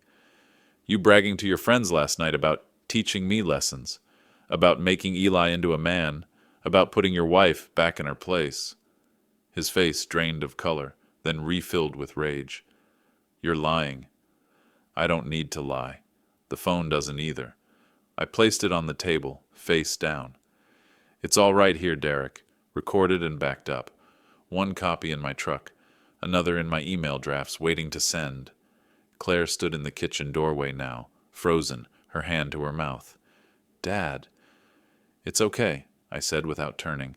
"You bragging to your friends last night about teaching me lessons, about making Eli into a man, about putting your wife back in her place." His face drained of color, then refilled with rage. "You're lying." "I don't need to lie. The phone doesn't either." I placed it on the table, face down. "It's all right here, Derek, recorded and backed up. One copy in my truck, another in my email drafts waiting to send." Claire stood in the kitchen doorway now, frozen, her hand to her mouth. "Dad." "It's okay," I said without turning.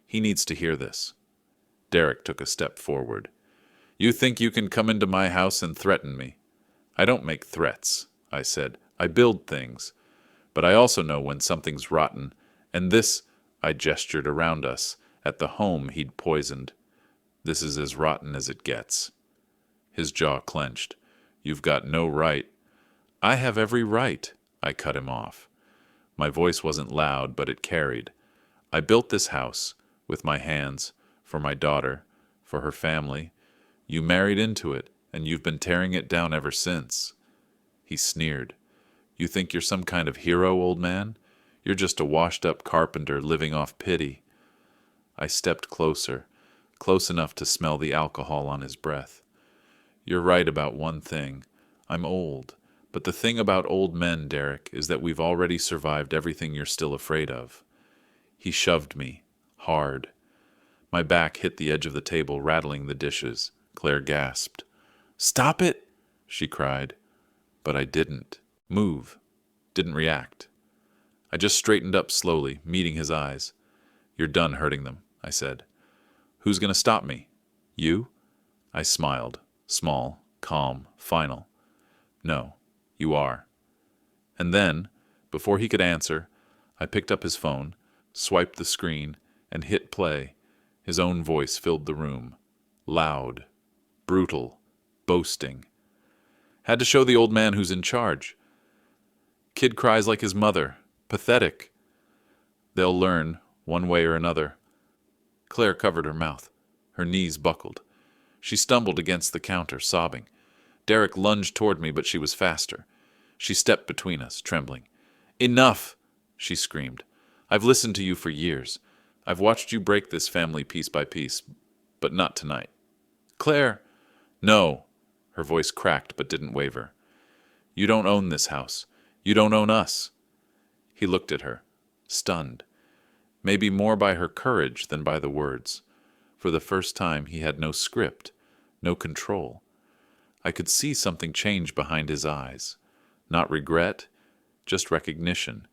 "He needs to hear this." Derek took a step forward. "You think you can come into my house and threaten me?" "I don't make threats," I said. "I build things. But I also know when something's rotten, and this," I gestured around us, at the home he'd poisoned. "This is as rotten as it gets." His jaw clenched. "You've got no right." "I have every right," I cut him off. My voice wasn't loud, but it carried. "I built this house, with my hands, for my daughter, for her family. You married into it, and you've been tearing it down ever since." He sneered. "You think you're some kind of hero, old man? You're just a washed-up carpenter living off pity." I stepped closer, close enough to smell the alcohol on his breath. "You're right about one thing. I'm old. But the thing about old men, Derek, is that we've already survived everything you're still afraid of." He shoved me, hard. My back hit the edge of the table, rattling the dishes. Claire gasped. "Stop it!" she cried. But I didn't move, didn't react. I just straightened up slowly, meeting his eyes. "You're done hurting them," I said. "Who's going to stop me? You?" I smiled, small, calm, final. "No, you are." And then, before he could answer, I picked up his phone, swiped the screen, and hit play. His own voice filled the room. Loud, brutal, boasting. "Had to show the old man who's in charge. Kid cries like his mother. Pathetic." They'll learn, one way or another. Claire covered her mouth. Her knees buckled. She stumbled against the counter, sobbing. Derek lunged toward me, but she was faster. She stepped between us, trembling. "Enough!" she screamed. "I've listened to you for years. I've watched you break this family piece by piece, but not tonight." "Claire!" "No." Her voice cracked but didn't waver. "You don't own this house. You don't own us." He looked at her, stunned, maybe more by her courage than by the words. For the first time he had no script, no control. I could see something change behind his eyes. Not regret, just recognition.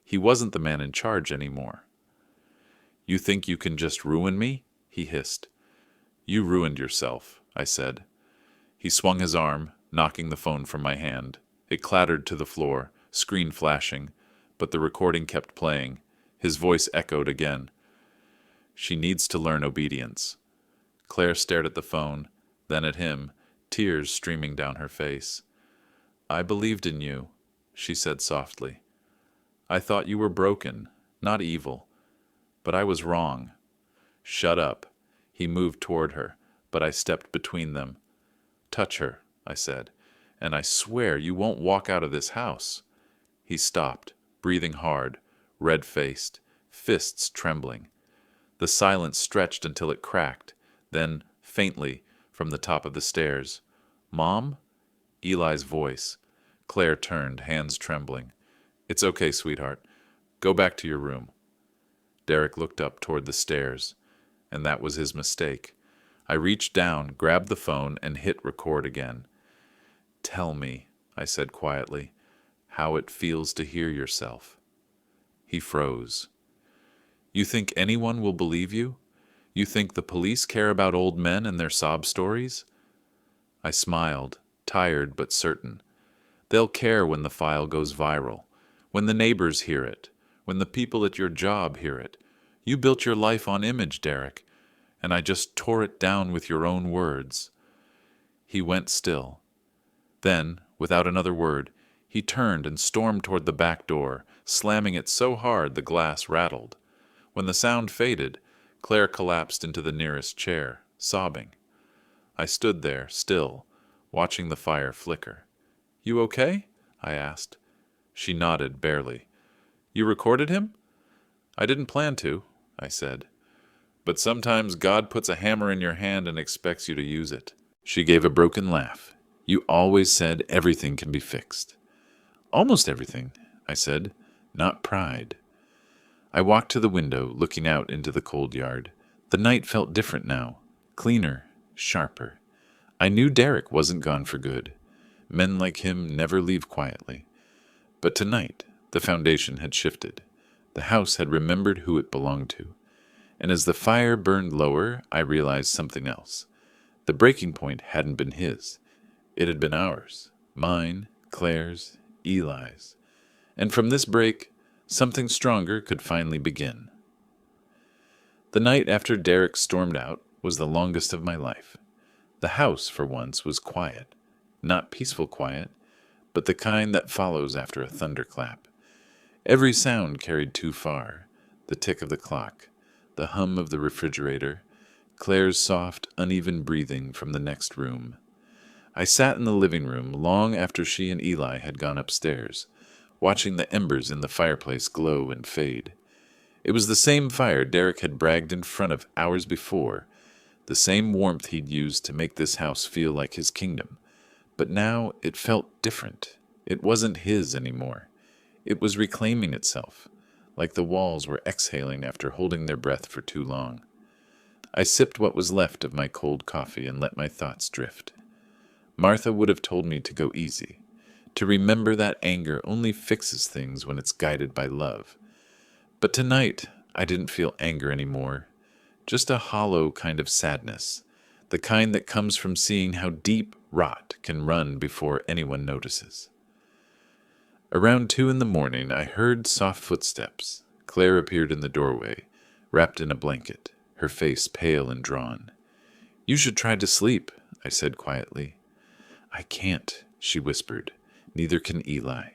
He wasn't the man in charge anymore. "You think you can just ruin me?" he hissed. "You ruined yourself," I said. He swung his arm, knocking the phone from my hand. It clattered to the floor, screen flashing, but the recording kept playing. His voice echoed again. "She needs to learn obedience." Claire stared at the phone, then at him, tears streaming down her face. "I believed in you," she said softly. "I thought you were broken, not evil. But I was wrong." "Shut up." He moved toward her, but I stepped between them. "Touch her," I said, "and I swear you won't walk out of this house." He stopped, breathing hard, red-faced, fists trembling. The silence stretched until it cracked, then, faintly, from the top of the stairs. "Mom?" Eli's voice. Claire turned, hands trembling. "It's okay, sweetheart. Go back to your room." Derek looked up toward the stairs, and that was his mistake. I reached down, grabbed the phone, and hit record again. "Tell me," I said quietly, "how it feels to hear yourself." He froze. "You think anyone will believe you? You think the police care about old men and their sob stories?" I smiled, tired but certain. "They'll care when the file goes viral, when the neighbors hear it, when the people at your job hear it. You built your life on image, Derek, and I just tore it down with your own words." He went still. Then, without another word, he turned and stormed toward the back door, slamming it so hard the glass rattled. When the sound faded, Claire collapsed into the nearest chair, sobbing. I stood there, still, watching the fire flicker. "You okay?" I asked. She nodded, barely. "You recorded him?" "I didn't plan to," I said. "But sometimes God puts a hammer in your hand and expects you to use it." She gave a broken laugh. "You always said everything can be fixed." "Almost everything," I said. "Not pride." I walked to the window, looking out into the cold yard. The night felt different now, cleaner, sharper. I knew Derek wasn't gone for good. Men like him never leave quietly. But tonight, the foundation had shifted. The house had remembered who it belonged to. And as the fire burned lower, I realized something else. The breaking point hadn't been his. It had been ours. Mine, Claire's, Eli's. And from this break, something stronger could finally begin. The night after Derek stormed out was the longest of my life. The house, for once, was quiet. Not peaceful quiet, but the kind that follows after a thunderclap. Every sound carried too far. The tick of the clock, the hum of the refrigerator, Claire's soft, uneven breathing from the next room. I sat in the living room long after she and Eli had gone upstairs, watching the embers in the fireplace glow and fade. It was the same fire Derek had bragged in front of hours before, the same warmth he'd used to make this house feel like his kingdom. But now it felt different. It wasn't his anymore. It was reclaiming itself, like the walls were exhaling after holding their breath for too long. I sipped what was left of my cold coffee and let my thoughts drift. Martha would have told me to go easy, to remember that anger only fixes things when it's guided by love. But tonight, I didn't feel anger anymore, just a hollow kind of sadness, the kind that comes from seeing how deep rot can run before anyone notices. Around 2 a.m, I heard soft footsteps. Claire appeared in the doorway, wrapped in a blanket, her face pale and drawn. "You should try to sleep," I said quietly. "I can't," she whispered. "Neither can Eli."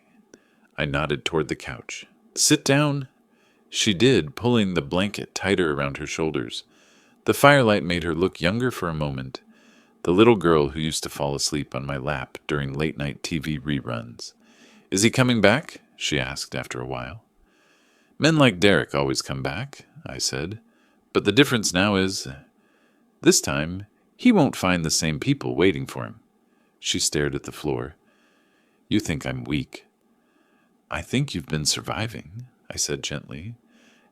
I nodded toward the couch. "Sit down." She did, pulling the blanket tighter around her shoulders. The firelight made her look younger for a moment, the little girl who used to fall asleep on my lap during late-night TV reruns. "Is he coming back?" she asked after a while. "Men like Derek always come back," I said. "But the difference now is, this time, he won't find the same people waiting for him." She stared at the floor. "You think I'm weak." "I think you've been surviving," I said gently.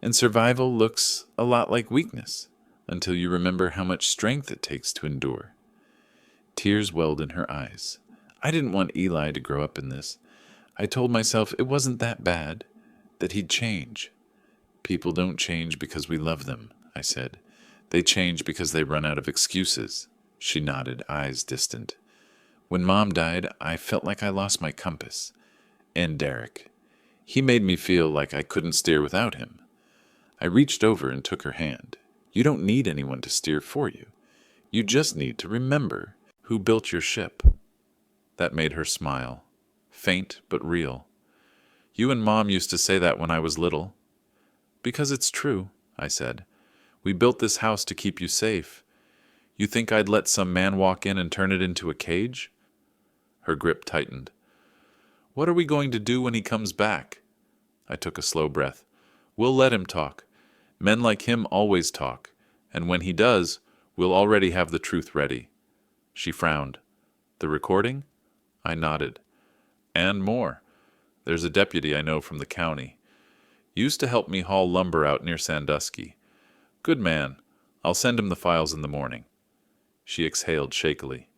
"And survival looks a lot like weakness, until you remember how much strength it takes to endure." Tears welled in her eyes. I didn't want Eli to grow up in this. I told myself it wasn't that bad, that he'd change. "People don't change because we love them," I said. "They change because they run out of excuses." She nodded, eyes distant. "When Mom died, I felt like I lost my compass. And Derek. He made me feel like I couldn't steer without him." I reached over and took her hand. "You don't need anyone to steer for you. You just need to remember who built your ship." That made her smile, faint but real. "You and Mom used to say that when I was little." "Because it's true," I said. "We built this house to keep you safe. You think I'd let some man walk in and turn it into a cage?" Her grip tightened. "What are we going to do when he comes back?" I took a slow breath. "We'll let him talk. Men like him always talk. And when he does, we'll already have the truth ready." She frowned. "The recording?" I nodded. "And more. There's a deputy I know from the county. Used to help me haul lumber out near Sandusky. Good man. I'll send him the files in the morning." She exhaled shakily.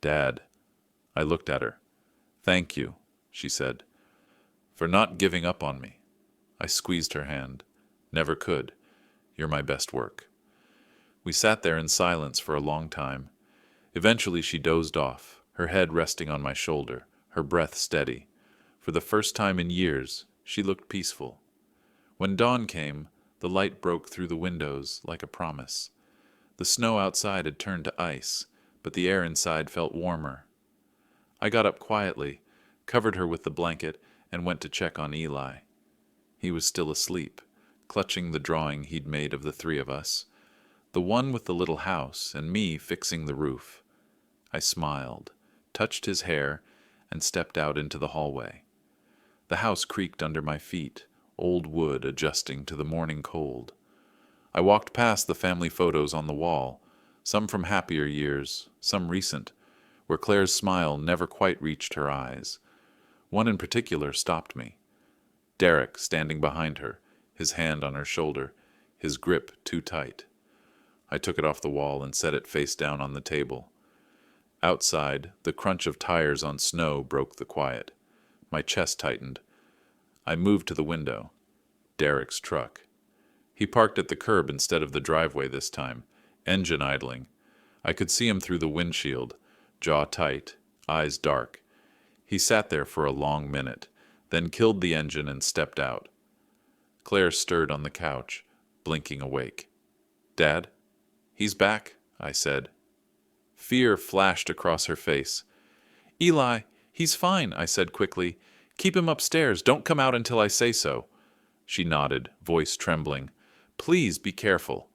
"Dad." I looked at her. "Thank you," she said, "for not giving up on me." I squeezed her hand. "Never could. You're my best work." We sat there in silence for a long time. Eventually she dozed off, her head resting on my shoulder, her breath steady. For the first time in years, she looked peaceful. When dawn came, the light broke through the windows like a promise. The snow outside had turned to ice, but the air inside felt warmer. I got up quietly, covered her with the blanket, and went to check on Eli. He was still asleep, clutching the drawing he'd made of the three of us, the one with the little house and me fixing the roof. I smiled, touched his hair, and stepped out into the hallway. The house creaked under my feet, old wood adjusting to the morning cold. I walked past the family photos on the wall, some from happier years, some recent, where Claire's smile never quite reached her eyes. One in particular stopped me. Derek standing behind her, his hand on her shoulder, his grip too tight. I took it off the wall and set it face down on the table. Outside, the crunch of tires on snow broke the quiet. My chest tightened. I moved to the window. Derek's truck. He parked at the curb instead of the driveway this time, engine idling. I could see him through the windshield, jaw tight, eyes dark. He sat there for a long minute, then killed the engine and stepped out. Claire stirred on the couch, blinking awake. "Dad?" "He's back," I said. Fear flashed across her face. "Eli, he's fine," I said quickly. "Keep him upstairs. Don't come out until I say so." She nodded, voice trembling. "Please be careful."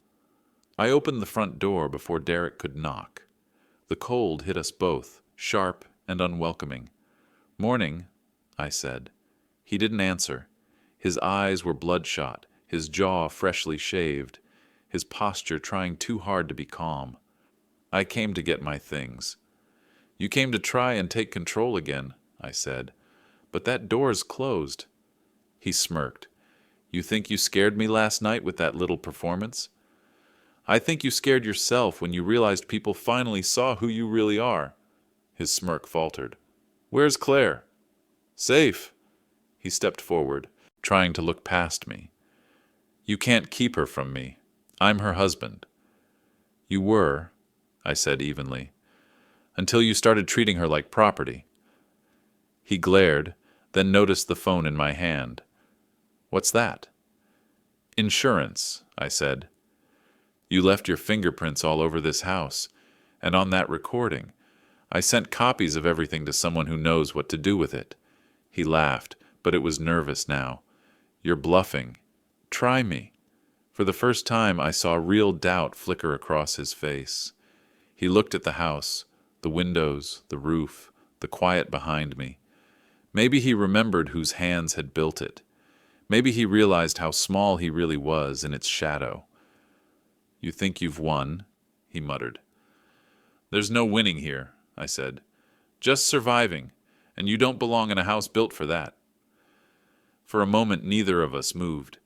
I opened the front door before Derek could knock. The cold hit us both, sharp and unwelcoming. "Morning," I said. He didn't answer. His eyes were bloodshot, his jaw freshly shaved, his posture trying too hard to be calm. "I came to get my things." "You came to try and take control again," I said. "But that door's closed." He smirked. "You think you scared me last night with that little performance?" "I think you scared yourself when you realized people finally saw who you really are." His smirk faltered. "Where's Claire?" "Safe." He stepped forward, trying to look past me. "You can't keep her from me. I'm her husband." "You were," I said evenly, "until you started treating her like property." He glared, then noticed the phone in my hand. "What's that?" "Insurance," I said. "You left your fingerprints all over this house, and on that recording. I sent copies of everything to someone who knows what to do with it." He laughed, but it was nervous now. "You're bluffing. Try me." For the first time, I saw real doubt flicker across his face. He looked at the house, the windows, the roof, the quiet behind me. Maybe he remembered whose hands had built it. Maybe he realized how small he really was in its shadow. "You think you've won?" he muttered. "There's no winning here," I said. "Just surviving, and you don't belong in a house built for that." For a moment, neither of us moved.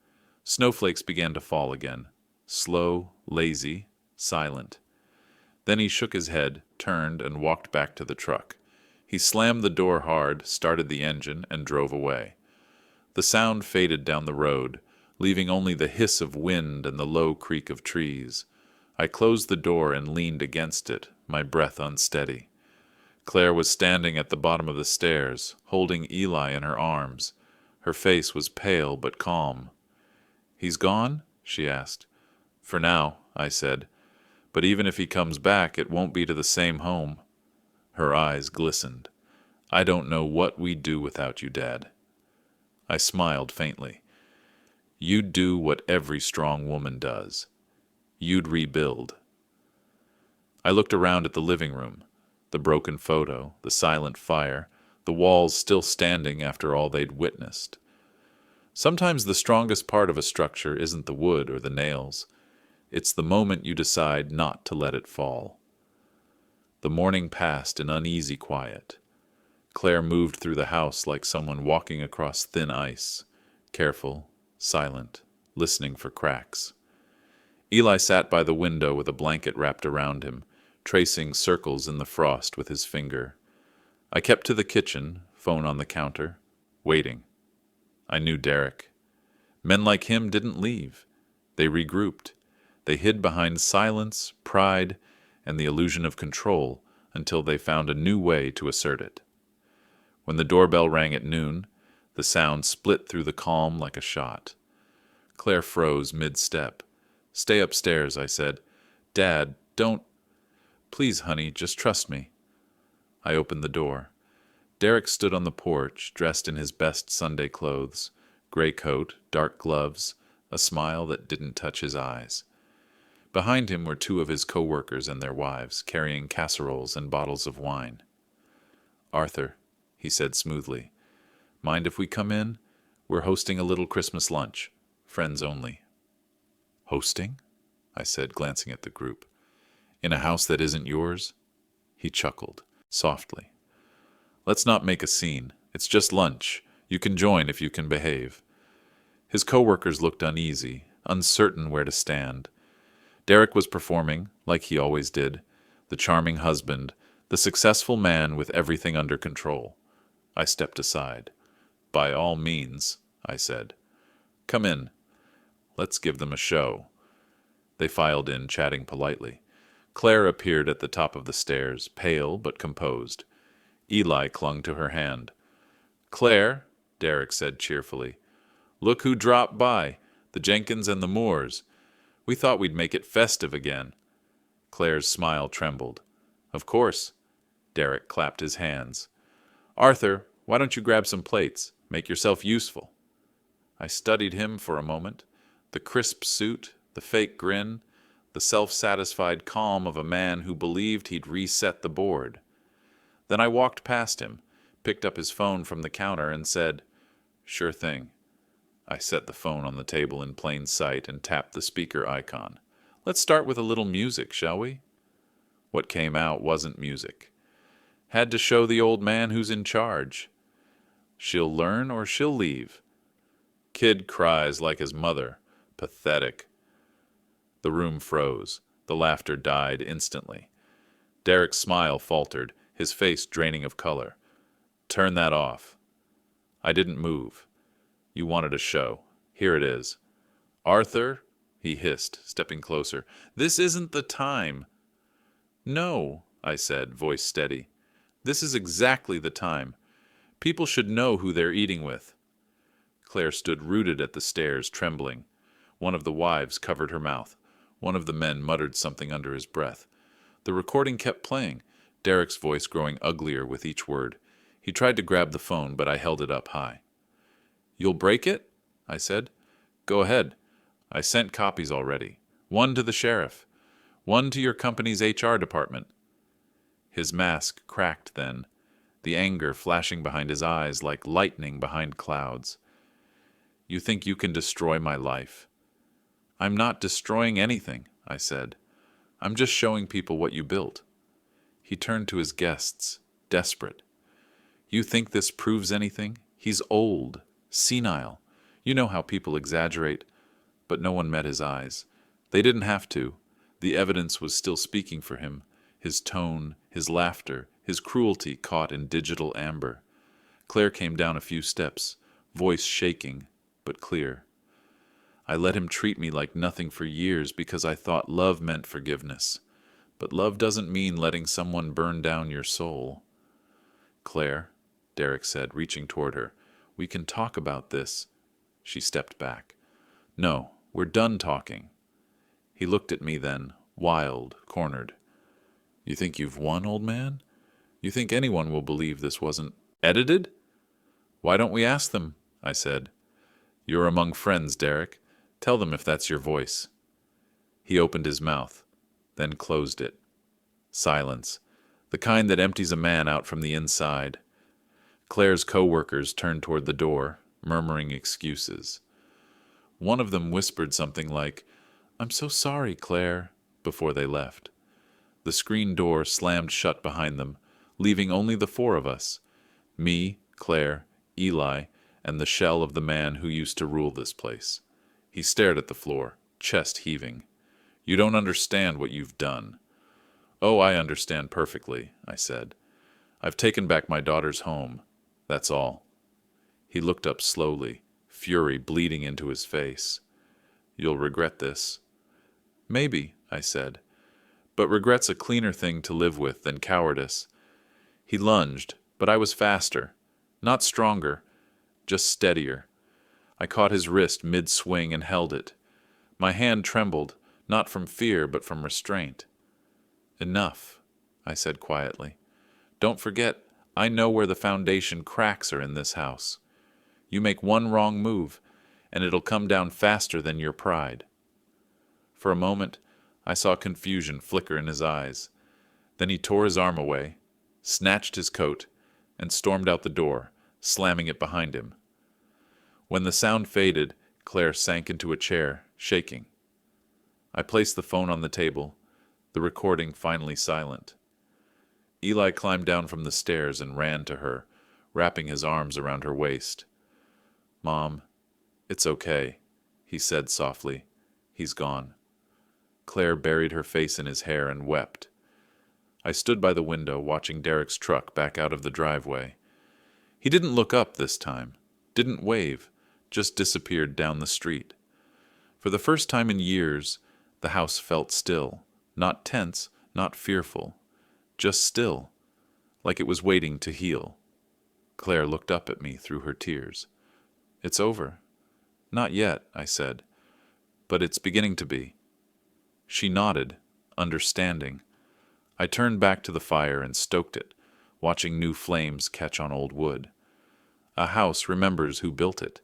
Snowflakes began to fall again, slow, lazy, silent. Then he shook his head, turned, and walked back to the truck. He slammed the door hard, started the engine, and drove away. The sound faded down the road, leaving only the hiss of wind and the low creak of trees. I closed the door and leaned against it, my breath unsteady. Claire was standing at the bottom of the stairs, holding Eli in her arms. Her face was pale but calm. "He's gone?" she asked. "For now," I said. "But even if he comes back, it won't be to the same home." Her eyes glistened. "I don't know what we'd do without you, Dad." I smiled faintly. "You'd do what every strong woman does. You'd rebuild." I looked around at the living room, the broken photo, the silent fire, the walls still standing after all they'd witnessed. Sometimes the strongest part of a structure isn't the wood or the nails. It's the moment you decide not to let it fall. The morning passed in uneasy quiet. Claire moved through the house like someone walking across thin ice, careful, silent, listening for cracks. Eli sat by the window with a blanket wrapped around him, tracing circles in the frost with his finger. I kept to the kitchen, phone on the counter, waiting. I knew Derek. Men like him didn't leave. They regrouped. They hid behind silence, pride, and the illusion of control until they found a new way to assert it. When the doorbell rang at noon, the sound split through the calm like a shot. Claire froze mid-step. "Stay upstairs," I said. "Dad, don't—" "Please, honey, just trust me." I opened the door. Derek stood on the porch, dressed in his best Sunday clothes, gray coat, dark gloves, a smile that didn't touch his eyes. Behind him were two of his co-workers and their wives, carrying casseroles and bottles of wine. "Arthur," he said smoothly, "mind if we come in? We're hosting a little Christmas lunch. Friends only." "Hosting?" I said, glancing at the group. "In a house that isn't yours?" He chuckled, softly. "Let's not make a scene. It's just lunch. You can join if you can behave." His co-workers looked uneasy, uncertain where to stand. Derek was performing, like he always did, the charming husband, the successful man with everything under control. I stepped aside. "By all means," I said. "Come in. Let's give them a show." They filed in, chatting politely. Claire appeared at the top of the stairs, pale but composed. Eli clung to her hand. "Claire," Derek said cheerfully, "look who dropped by, the Jenkins and the Moores. We thought we'd make it festive again." Claire's smile trembled. "Of course." Derek clapped his hands. "Arthur, why don't you grab some plates? Make yourself useful." I studied him for a moment. The crisp suit, the fake grin, the self-satisfied calm of a man who believed he'd reset the board. Then I walked past him, picked up his phone from the counter, and said, "Sure thing." I set the phone on the table in plain sight and tapped the speaker icon. "Let's start with a little music, shall we?" What came out wasn't music. Had to show the old man who's in charge. She'll learn or she'll leave. Kid cries like his mother. Pathetic. The room froze. The laughter died instantly. Derek's smile faltered, his face draining of color. "Turn that off." I didn't move. "You wanted a show. Here it is." "Arthur," he hissed, stepping closer, "this isn't the time." "No," I said, voice steady. "This is exactly the time. People should know who they're eating with." Claire stood rooted at the stairs, trembling. One of the wives covered her mouth. One of the men muttered something under his breath. The recording kept playing, Derek's voice growing uglier with each word. He tried to grab the phone, but I held it up high. "You'll break it?" I said. Go ahead. I sent copies already. One to the sheriff. One to your company's HR department. His mask cracked then, the anger flashing behind his eyes like lightning behind clouds. You think you can destroy my life? I'm not destroying anything, I said. I'm just showing people what you built. He turned to his guests, desperate. You think this proves anything? He's old, senile. You know how people exaggerate. But no one met his eyes. They didn't have to. The evidence was still speaking for him. His tone, his laughter, his cruelty caught in digital amber. Claire came down a few steps, voice shaking, but clear. I let him treat me like nothing for years because I thought love meant forgiveness. But love doesn't mean letting someone burn down your soul. Claire, Derek said, reaching toward her, we can talk about this. She stepped back. No, we're done talking. He looked at me then, wild, cornered. You think you've won, old man? You think anyone will believe this wasn't edited? Why don't we ask them? I said. You're among friends, Derek. Tell them if that's your voice. He opened his mouth, then closed it. Silence, the kind that empties a man out from the inside. Claire's co-workers turned toward the door, murmuring excuses. One of them whispered something like, I'm so sorry, Claire, before they left. The screen door slammed shut behind them, leaving only the four of us, me, Claire, Eli, and the shell of the man who used to rule this place. He stared at the floor, chest heaving. You don't understand what you've done. Oh, I understand perfectly, I said. I've taken back my daughter's home. That's all. He looked up slowly, fury bleeding into his face. You'll regret this. Maybe, I said. But regret's a cleaner thing to live with than cowardice. He lunged, but I was faster. Not stronger, just steadier. I caught his wrist mid-swing and held it. My hand trembled, not from fear, but from restraint. Enough, I said quietly. Don't forget, I know where the foundation cracks are in this house. You make one wrong move, and it'll come down faster than your pride. For a moment, I saw confusion flicker in his eyes. Then he tore his arm away, snatched his coat, and stormed out the door, slamming it behind him. When the sound faded, Claire sank into a chair, shaking. I placed the phone on the table, the recording finally silent. Eli climbed down from the stairs and ran to her, wrapping his arms around her waist. Mom, it's okay, he said softly. He's gone. Claire buried her face in his hair and wept. I stood by the window watching Derek's truck back out of the driveway. He didn't look up this time, didn't wave, just disappeared down the street. For the first time in years, the house felt still, not tense, not fearful, just still, like it was waiting to heal. Claire looked up at me through her tears. It's over. Not yet, I said, but it's beginning to be. She nodded, understanding. I turned back to the fire and stoked it, watching new flames catch on old wood. A house remembers who built it.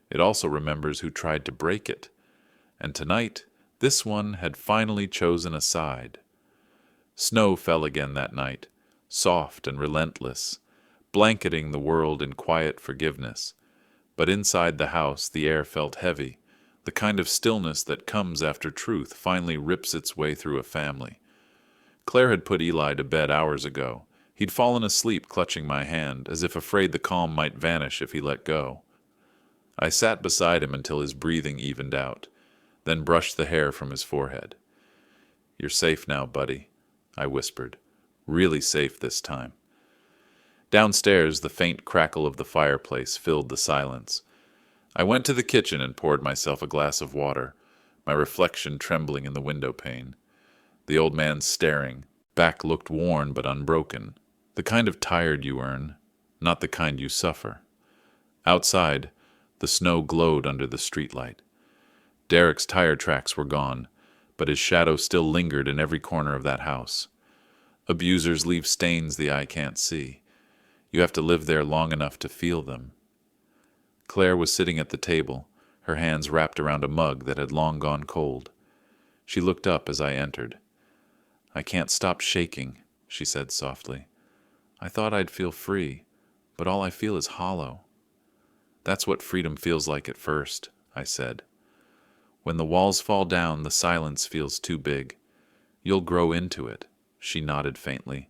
It also remembers who tried to break it. And tonight, this one had finally chosen a side. Snow fell again that night, soft and relentless, blanketing the world in quiet forgiveness. But inside the house, the air felt heavy, the kind of stillness that comes after truth finally rips its way through a family. Claire had put Eli to bed hours ago. He'd fallen asleep clutching my hand, as if afraid the calm might vanish if he let go. I sat beside him until his breathing evened out, then brushed the hair from his forehead. You're safe now, buddy, I whispered. Really safe this time. Downstairs, the faint crackle of the fireplace filled the silence. I went to the kitchen and poured myself a glass of water, my reflection trembling in the window pane. The old man staring, back looked worn but unbroken, the kind of tired you earn, not the kind you suffer. Outside, the snow glowed under the streetlight. Derek's tire tracks were gone, but his shadow still lingered in every corner of that house. Abusers leave stains the eye can't see. You have to live there long enough to feel them. Claire was sitting at the table, her hands wrapped around a mug that had long gone cold. She looked up as I entered. "I can't stop shaking," she said softly. "I thought I'd feel free, but all I feel is hollow." "That's what freedom feels like at first," I said. "When the walls fall down, the silence feels too big. You'll grow into it." She nodded faintly.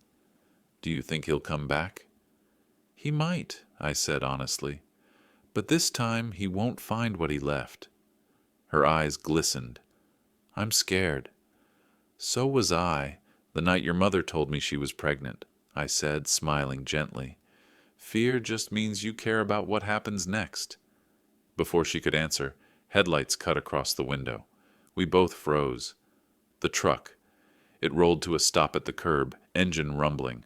"Do you think he'll come back?" "He might," I said honestly. "But this time he won't find what he left." Her eyes glistened. "I'm scared." "So was I, the night your mother told me she was pregnant," I said, smiling gently. "Fear just means you care about what happens next." Before she could answer, headlights cut across the window. We both froze. The truck. It rolled to a stop at the curb, engine rumbling.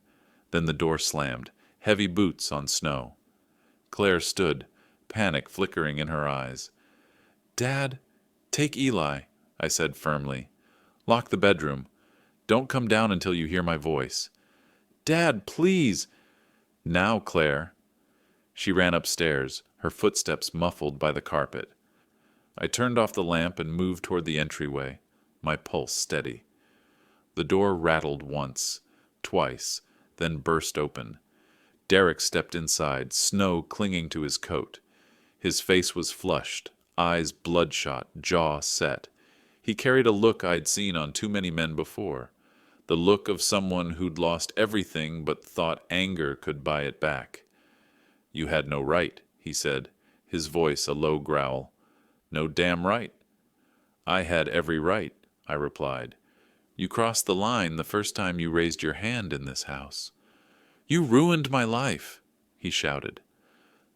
Then the door slammed, heavy boots on snow. Claire stood, panic flickering in her eyes. "Dad, take Eli," I said firmly. "Lock the bedroom. Don't come down until you hear my voice." "Dad, please!" "Now, Claire." She ran upstairs, her footsteps muffled by the carpet. I turned off the lamp and moved toward the entryway, my pulse steady. The door rattled once, twice, then burst open. Derek stepped inside, snow clinging to his coat. His face was flushed, eyes bloodshot, jaw set. He carried a look I'd seen on too many men before, the look of someone who'd lost everything but thought anger could buy it back. "You had no right," he said, his voice a low growl. "No damn right." "I had every right," I replied. "You crossed the line the first time you raised your hand in this house." "You ruined my life," he shouted.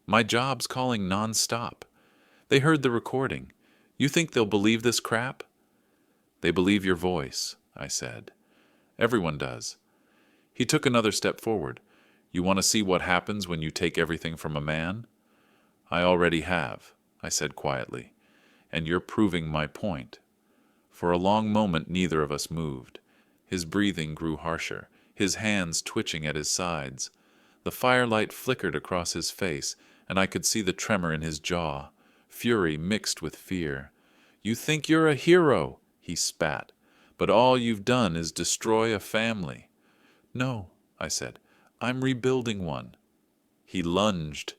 "My job's calling non-stop. They heard the recording. You think they'll believe this crap?" "They believe your voice," I said. "Everyone does." He took another step forward. "You want to see what happens when you take everything from a man?" "I already have," I said quietly. "And you're proving my point." For a long moment neither of us moved. His breathing grew harsher, his hands twitching at his sides. The firelight flickered across his face, and I could see the tremor in his jaw, fury mixed with fear. "You think you're a hero," he spat, "but all you've done is destroy a family." "No," I said, "I'm rebuilding one." He lunged.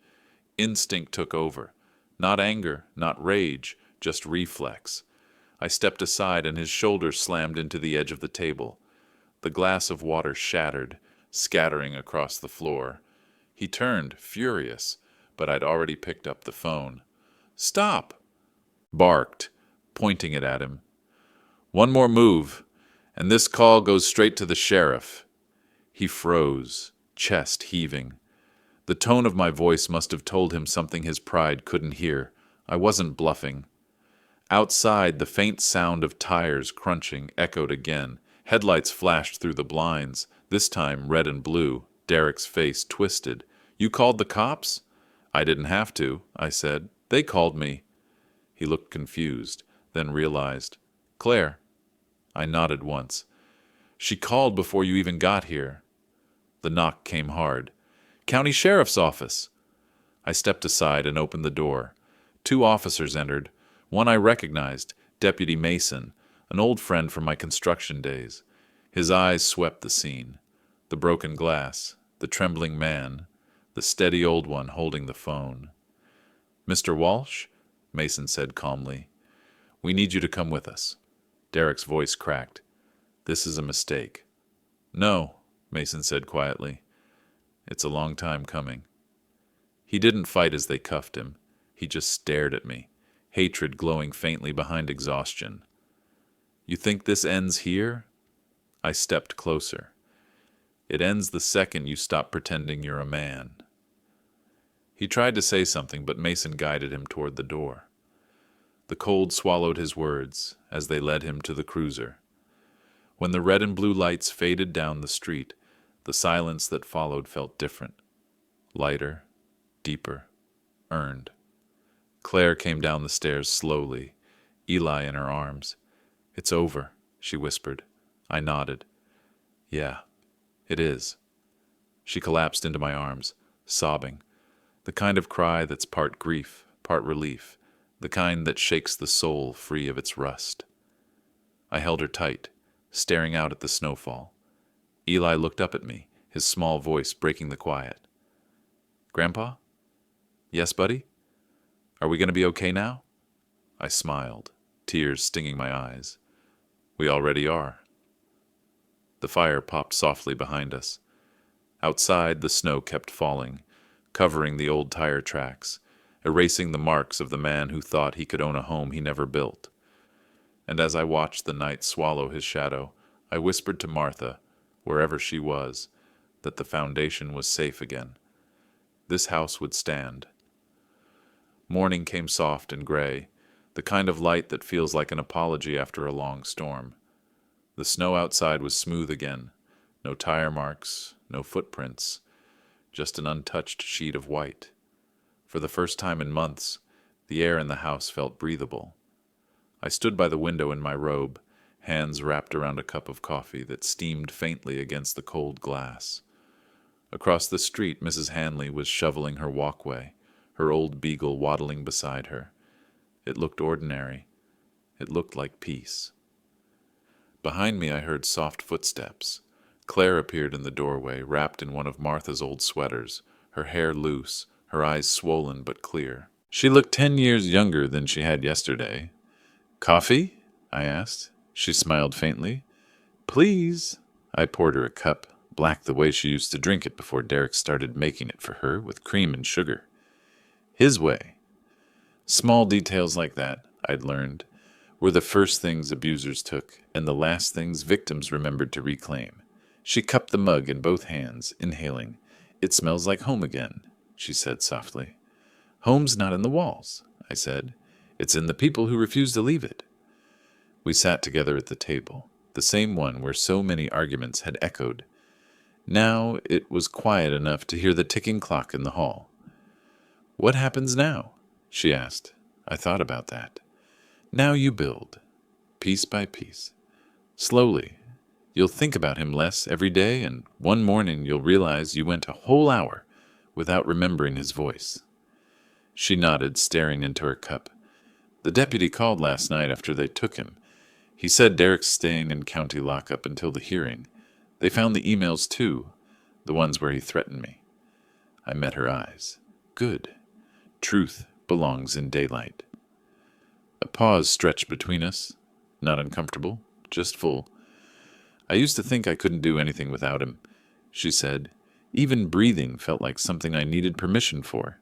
Instinct took over. Not anger, not rage, just reflex. I stepped aside and his shoulders slammed into the edge of the table. The glass of water shattered, scattering across the floor. He turned, furious, but I'd already picked up the phone. "Stop!" Barked, pointing it at him. "One more move, and this call goes straight to the sheriff." He froze, chest heaving. The tone of my voice must have told him something his pride couldn't hear. I wasn't bluffing. Outside, the faint sound of tires crunching echoed again. Headlights flashed through the blinds, this time red and blue. Derek's face twisted. "You called the cops?" "I didn't have to," I said. "They called me." He looked confused, then realized. "Claire." I nodded once. "She called before you even got here." The knock came hard. "County Sheriff's Office." I stepped aside and opened the door. 2 officers entered. One I recognized, Deputy Mason, an old friend from my construction days. His eyes swept the scene. The broken glass, the trembling man, the steady old one holding the phone. "Mr. Walsh?" Mason said calmly. "We need you to come with us." Derek's voice cracked. "This is a mistake." "No," Mason said quietly. "It's a long time coming." He didn't fight as they cuffed him. He just stared at me, hatred glowing faintly behind exhaustion. "You think this ends here?" I stepped closer. "It ends the second you stop pretending you're a man." He tried to say something, but Mason guided him toward the door. The cold swallowed his words as they led him to the cruiser. When the red and blue lights faded down the street, the silence that followed felt different. Lighter, deeper, earned. Claire came down the stairs slowly, Eli in her arms. "It's over," she whispered. I nodded. "Yeah, it is." She collapsed into my arms, sobbing. The kind of cry that's part grief, part relief. the kind that shakes the soul free of its rust. I held her tight, staring out at the snowfall. Eli looked up at me, his small voice breaking the quiet. "Grandpa?" "Yes, buddy? Are we going to be okay now?" I smiled, tears stinging my eyes. "We already are." The fire popped softly behind us. Outside, the snow kept falling, covering the old tire tracks, erasing the marks of the man who thought he could own a home he never built. And as I watched the night swallow his shadow, I whispered to Martha, wherever she was, that the foundation was safe again. This house would stand. Morning came soft and gray, the kind of light that feels like an apology after a long storm. The snow outside was smooth again, no tire marks, no footprints, just an untouched sheet of white. For the first time in months, the air in the house felt breathable. I stood by the window in my robe, hands wrapped around a cup of coffee that steamed faintly against the cold glass. Across the street, Mrs. Hanley was shoveling her walkway, her old beagle waddling beside her. It looked ordinary. It looked like peace. Behind me I heard soft footsteps. Claire appeared in the doorway, wrapped in one of Martha's old sweaters, her hair loose, her eyes swollen but clear. She looked 10 years younger than she had yesterday. "Coffee?" I asked. She smiled faintly. "Please." I poured her a cup, black the way she used to drink it before Derek started making it for her with cream and sugar. His way. Small details like that, I'd learned, were the first things abusers took and the last things victims remembered to reclaim. She cupped the mug in both hands, inhaling. "It smells like home again," she said softly. "Home's not in the walls," I said. "It's in the people who refuse to leave it." We sat together at the table, the same one where so many arguments had echoed. Now it was quiet enough to hear the ticking clock in the hall. "What happens now?" she asked. I thought about that. "Now you build, piece by piece. Slowly. You'll think about him less every day, and one morning you'll realize you went a whole hour without remembering his voice." She nodded, staring into her cup. "The deputy called last night after they took him. He said Derek's staying in county lockup until the hearing. They found the emails too, the ones where he threatened me." I met her eyes. Good. Truth belongs in daylight. A pause stretched between us. Not uncomfortable, just full. "I used to think I couldn't do anything without him," she said. "Even breathing felt like something I needed permission for."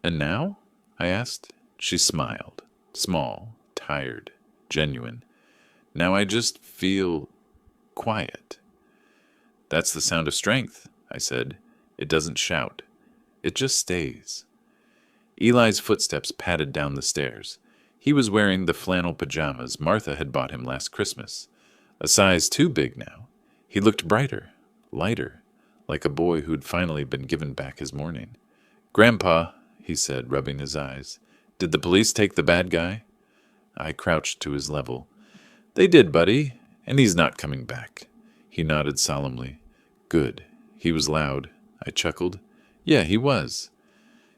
"And now?" I asked. She smiled. Small, tired, genuine. "Now I just feel quiet." "That's the sound of strength," I said. "It doesn't shout. It just stays." Eli's footsteps padded down the stairs. He was wearing the flannel pajamas Martha had bought him last Christmas. A size too big now. He looked brighter, lighter, like a boy who'd finally been given back his morning. "Grandpa," he said, rubbing his eyes, "did the police take the bad guy?" I crouched to his level. "They did, buddy, and he's not coming back." He nodded solemnly. "Good." He was loud. I chuckled. "Yeah, he was."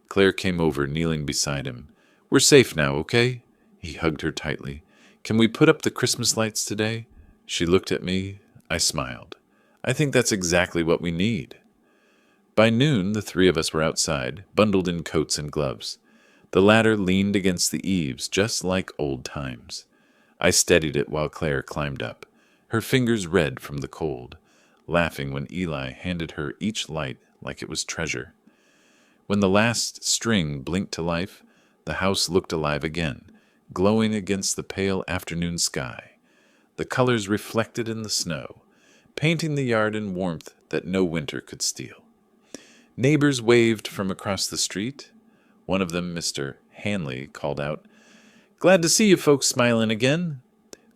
Claire came over, kneeling beside him. "We're safe now, okay?" He hugged her tightly. "Can we put up the Christmas lights today?" She looked at me. I smiled. "I think that's exactly what we need." By noon, the three of us were outside, bundled in coats and gloves. The ladder leaned against the eaves, just like old times. I steadied it while Claire climbed up, her fingers red from the cold, laughing when Eli handed her each light like it was treasure. When the last string blinked to life, the house looked alive again, glowing against the pale afternoon sky. The colors reflected in the snow, painting the yard in warmth that no winter could steal. Neighbors waved from across the street. One of them, Mr. Hanley, called out, "Glad to see you folks smiling again."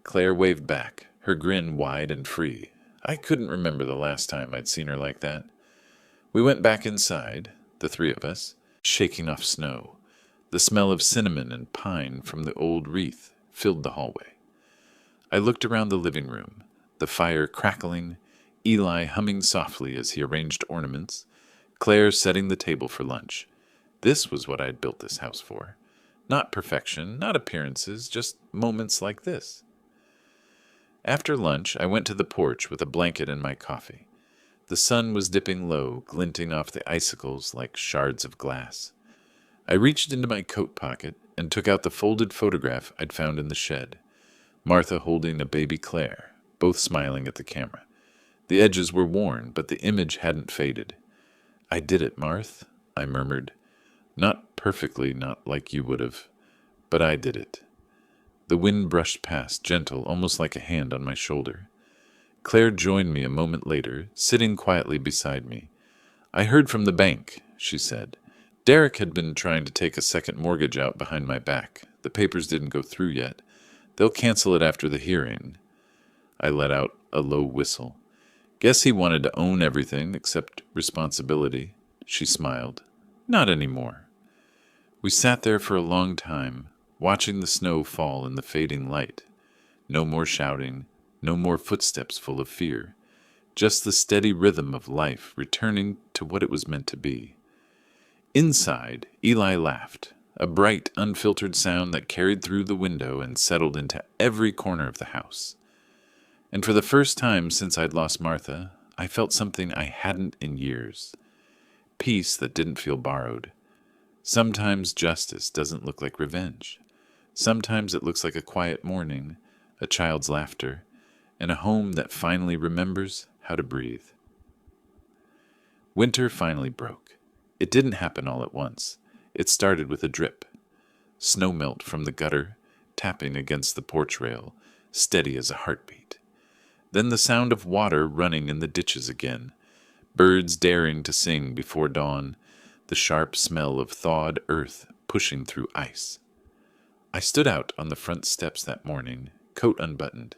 Claire waved back, her grin wide and free. I couldn't remember the last time I'd seen her like that. We went back inside, the three of us, shaking off snow. The smell of cinnamon and pine from the old wreath filled the hallway. I looked around the living room, the fire crackling, Eli humming softly as he arranged ornaments, Claire setting the table for lunch. This was what I'd built this house for. Not perfection, not appearances, just moments like this. After lunch, I went to the porch with a blanket and my coffee. The sun was dipping low, glinting off the icicles like shards of glass. I reached into my coat pocket and took out the folded photograph I'd found in the shed. Martha holding a baby Claire, both smiling at the camera. The edges were worn, but the image hadn't faded. "I did it, Marth," I murmured. "Not perfectly, not like you would have, but I did it." The wind brushed past, gentle, almost like a hand on my shoulder. Claire joined me a moment later, sitting quietly beside me. "I heard from the bank," she said. "Derek had been trying to take a second mortgage out behind my back. The papers didn't go through yet. They'll cancel it after the hearing." I let out a low whistle. "Guess he wanted to own everything except responsibility." She smiled. "Not anymore." We sat there for a long time, watching the snow fall in the fading light. No more shouting, no more footsteps full of fear. Just the steady rhythm of life returning to what it was meant to be. Inside, Eli laughed, a bright, unfiltered sound that carried through the window and settled into every corner of the house. And for the first time since I'd lost Martha, I felt something I hadn't in years. Peace that didn't feel borrowed. Sometimes justice doesn't look like revenge. Sometimes it looks like a quiet morning, a child's laughter, and a home that finally remembers how to breathe. Winter finally broke. It didn't happen all at once. It started with a drip. Snow melt from the gutter, tapping against the porch rail, steady as a heartbeat. Then the sound of water running in the ditches again, birds daring to sing before dawn, the sharp smell of thawed earth pushing through ice. I stood out on the front steps that morning, coat unbuttoned,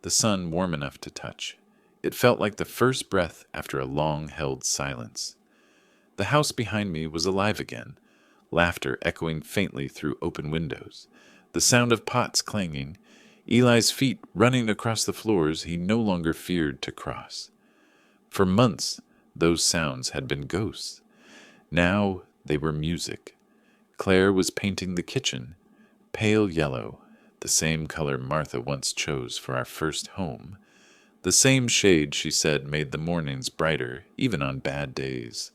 the sun warm enough to touch. It felt like the first breath after a long-held silence. The house behind me was alive again, laughter echoing faintly through open windows, the sound of pots clanging, Eli's feet running across the floors he no longer feared to cross. For months, those sounds had been ghosts. Now they were music. Claire was painting the kitchen, pale yellow, the same color Martha once chose for our first home. The same shade, she said, made the mornings brighter, even on bad days.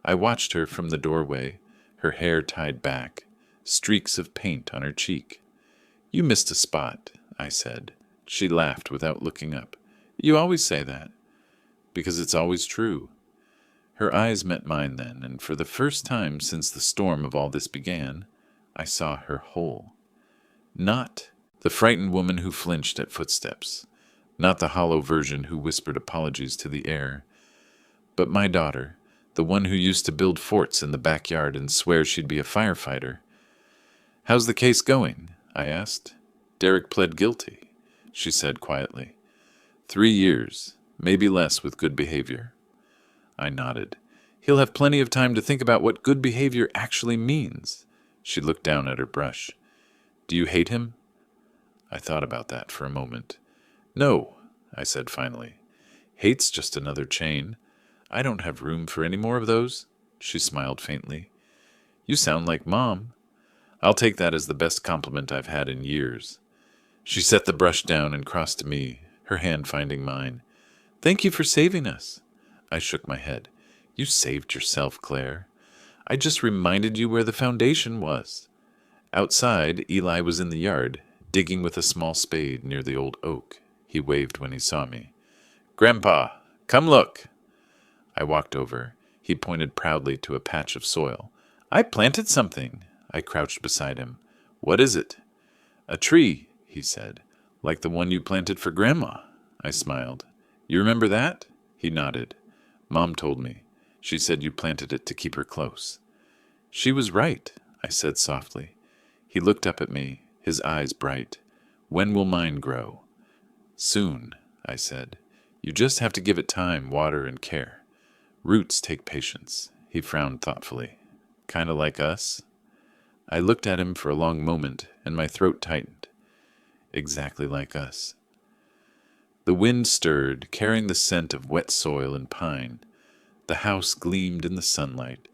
I watched her from the doorway, her hair tied back, streaks of paint on her cheek. "You missed a spot," I said. She laughed without looking up. "You always say that." "Because it's always true." Her eyes met mine then, and for the first time since the storm of all this began, I saw her whole. Not the frightened woman who flinched at footsteps, not the hollow version who whispered apologies to the air, but my daughter, the one who used to build forts in the backyard and swear she'd be a firefighter. "How's the case going?" I asked. "Derek pled guilty," she said quietly. 3 years, maybe less with good behavior." I nodded. "He'll have plenty of time to think about what good behavior actually means." She looked down at her brush. "Do you hate him?" I thought about that for a moment. "No," I said finally. "Hate's just another chain. I don't have room for any more of those." She smiled faintly. "You sound like Mom." "I'll take that as the best compliment I've had in years." She set the brush down and crossed to me, her hand finding mine. "Thank you for saving us." I shook my head. "You saved yourself, Claire. I just reminded you where the foundation was." Outside, Eli was in the yard, digging with a small spade near the old oak. He waved when he saw me. "Grandpa, come look." I walked over. He pointed proudly to a patch of soil. "I planted something." I crouched beside him. "What is it?" "A tree," he said. "Like the one you planted for Grandma." I smiled. "You remember that?" He nodded. "Mom told me. She said you planted it to keep her close." "She was right," I said softly. He looked up at me, his eyes bright. "When will mine grow?" "Soon," I said. "You just have to give it time, water, and care. Roots take patience." He frowned thoughtfully. "Kinda like us?" I looked at him for a long moment, and my throat tightened. Exactly like us. The wind stirred, carrying the scent of wet soil and pine. The house gleamed in the sunlight,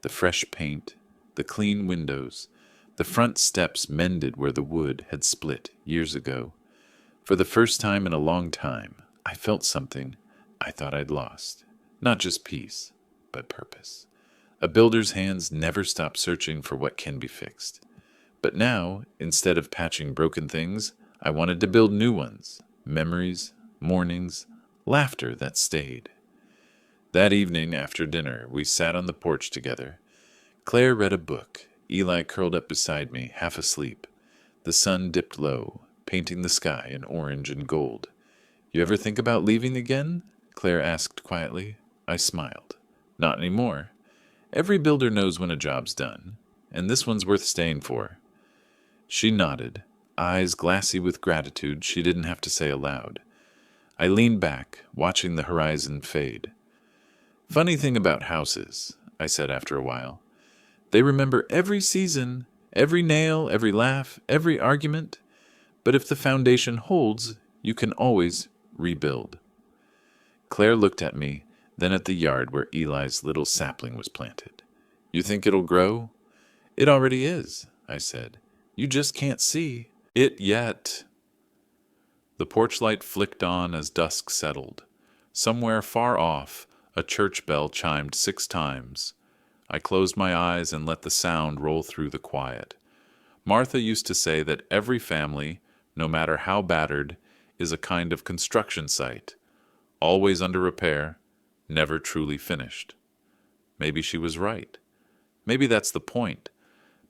the fresh paint, the clean windows, The front steps mended where the wood had split years ago. For the first time in a long time, I felt something I thought I'd lost. Not just peace, but purpose. A builder's hands never stop searching for what can be fixed. But now, instead of patching broken things, I wanted to build new ones. Memories, mornings, laughter that stayed. That evening after dinner, we sat on the porch together. Claire read a book. Eli curled up beside me, half asleep. The sun dipped low, painting the sky in orange and gold. "You ever think about leaving again?" Claire asked quietly. I smiled. "Not anymore. Every builder knows when a job's done, and this one's worth staying for." She nodded, eyes glassy with gratitude she didn't have to say aloud. I leaned back, watching the horizon fade. "Funny thing about houses," I said after a while. "They remember every season, every nail, every laugh, every argument. But if the foundation holds, you can always rebuild." Claire looked at me, then at the yard where Eli's little sapling was planted. "You think it'll grow?" "It already is," I said. "You just can't see it yet." The porch light flicked on as dusk settled. Somewhere far off, a church bell chimed 6 times. I closed my eyes and let the sound roll through the quiet. Martha used to say that every family, no matter how battered, is a kind of construction site, always under repair, never truly finished. Maybe she was right. Maybe that's the point,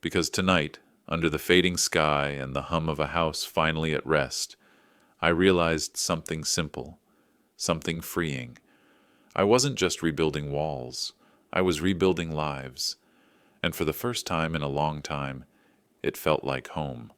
because tonight, under the fading sky and the hum of a house finally at rest, I realized something simple, something freeing. I wasn't just rebuilding walls. I was rebuilding lives. And for the first time in a long time, it felt like home.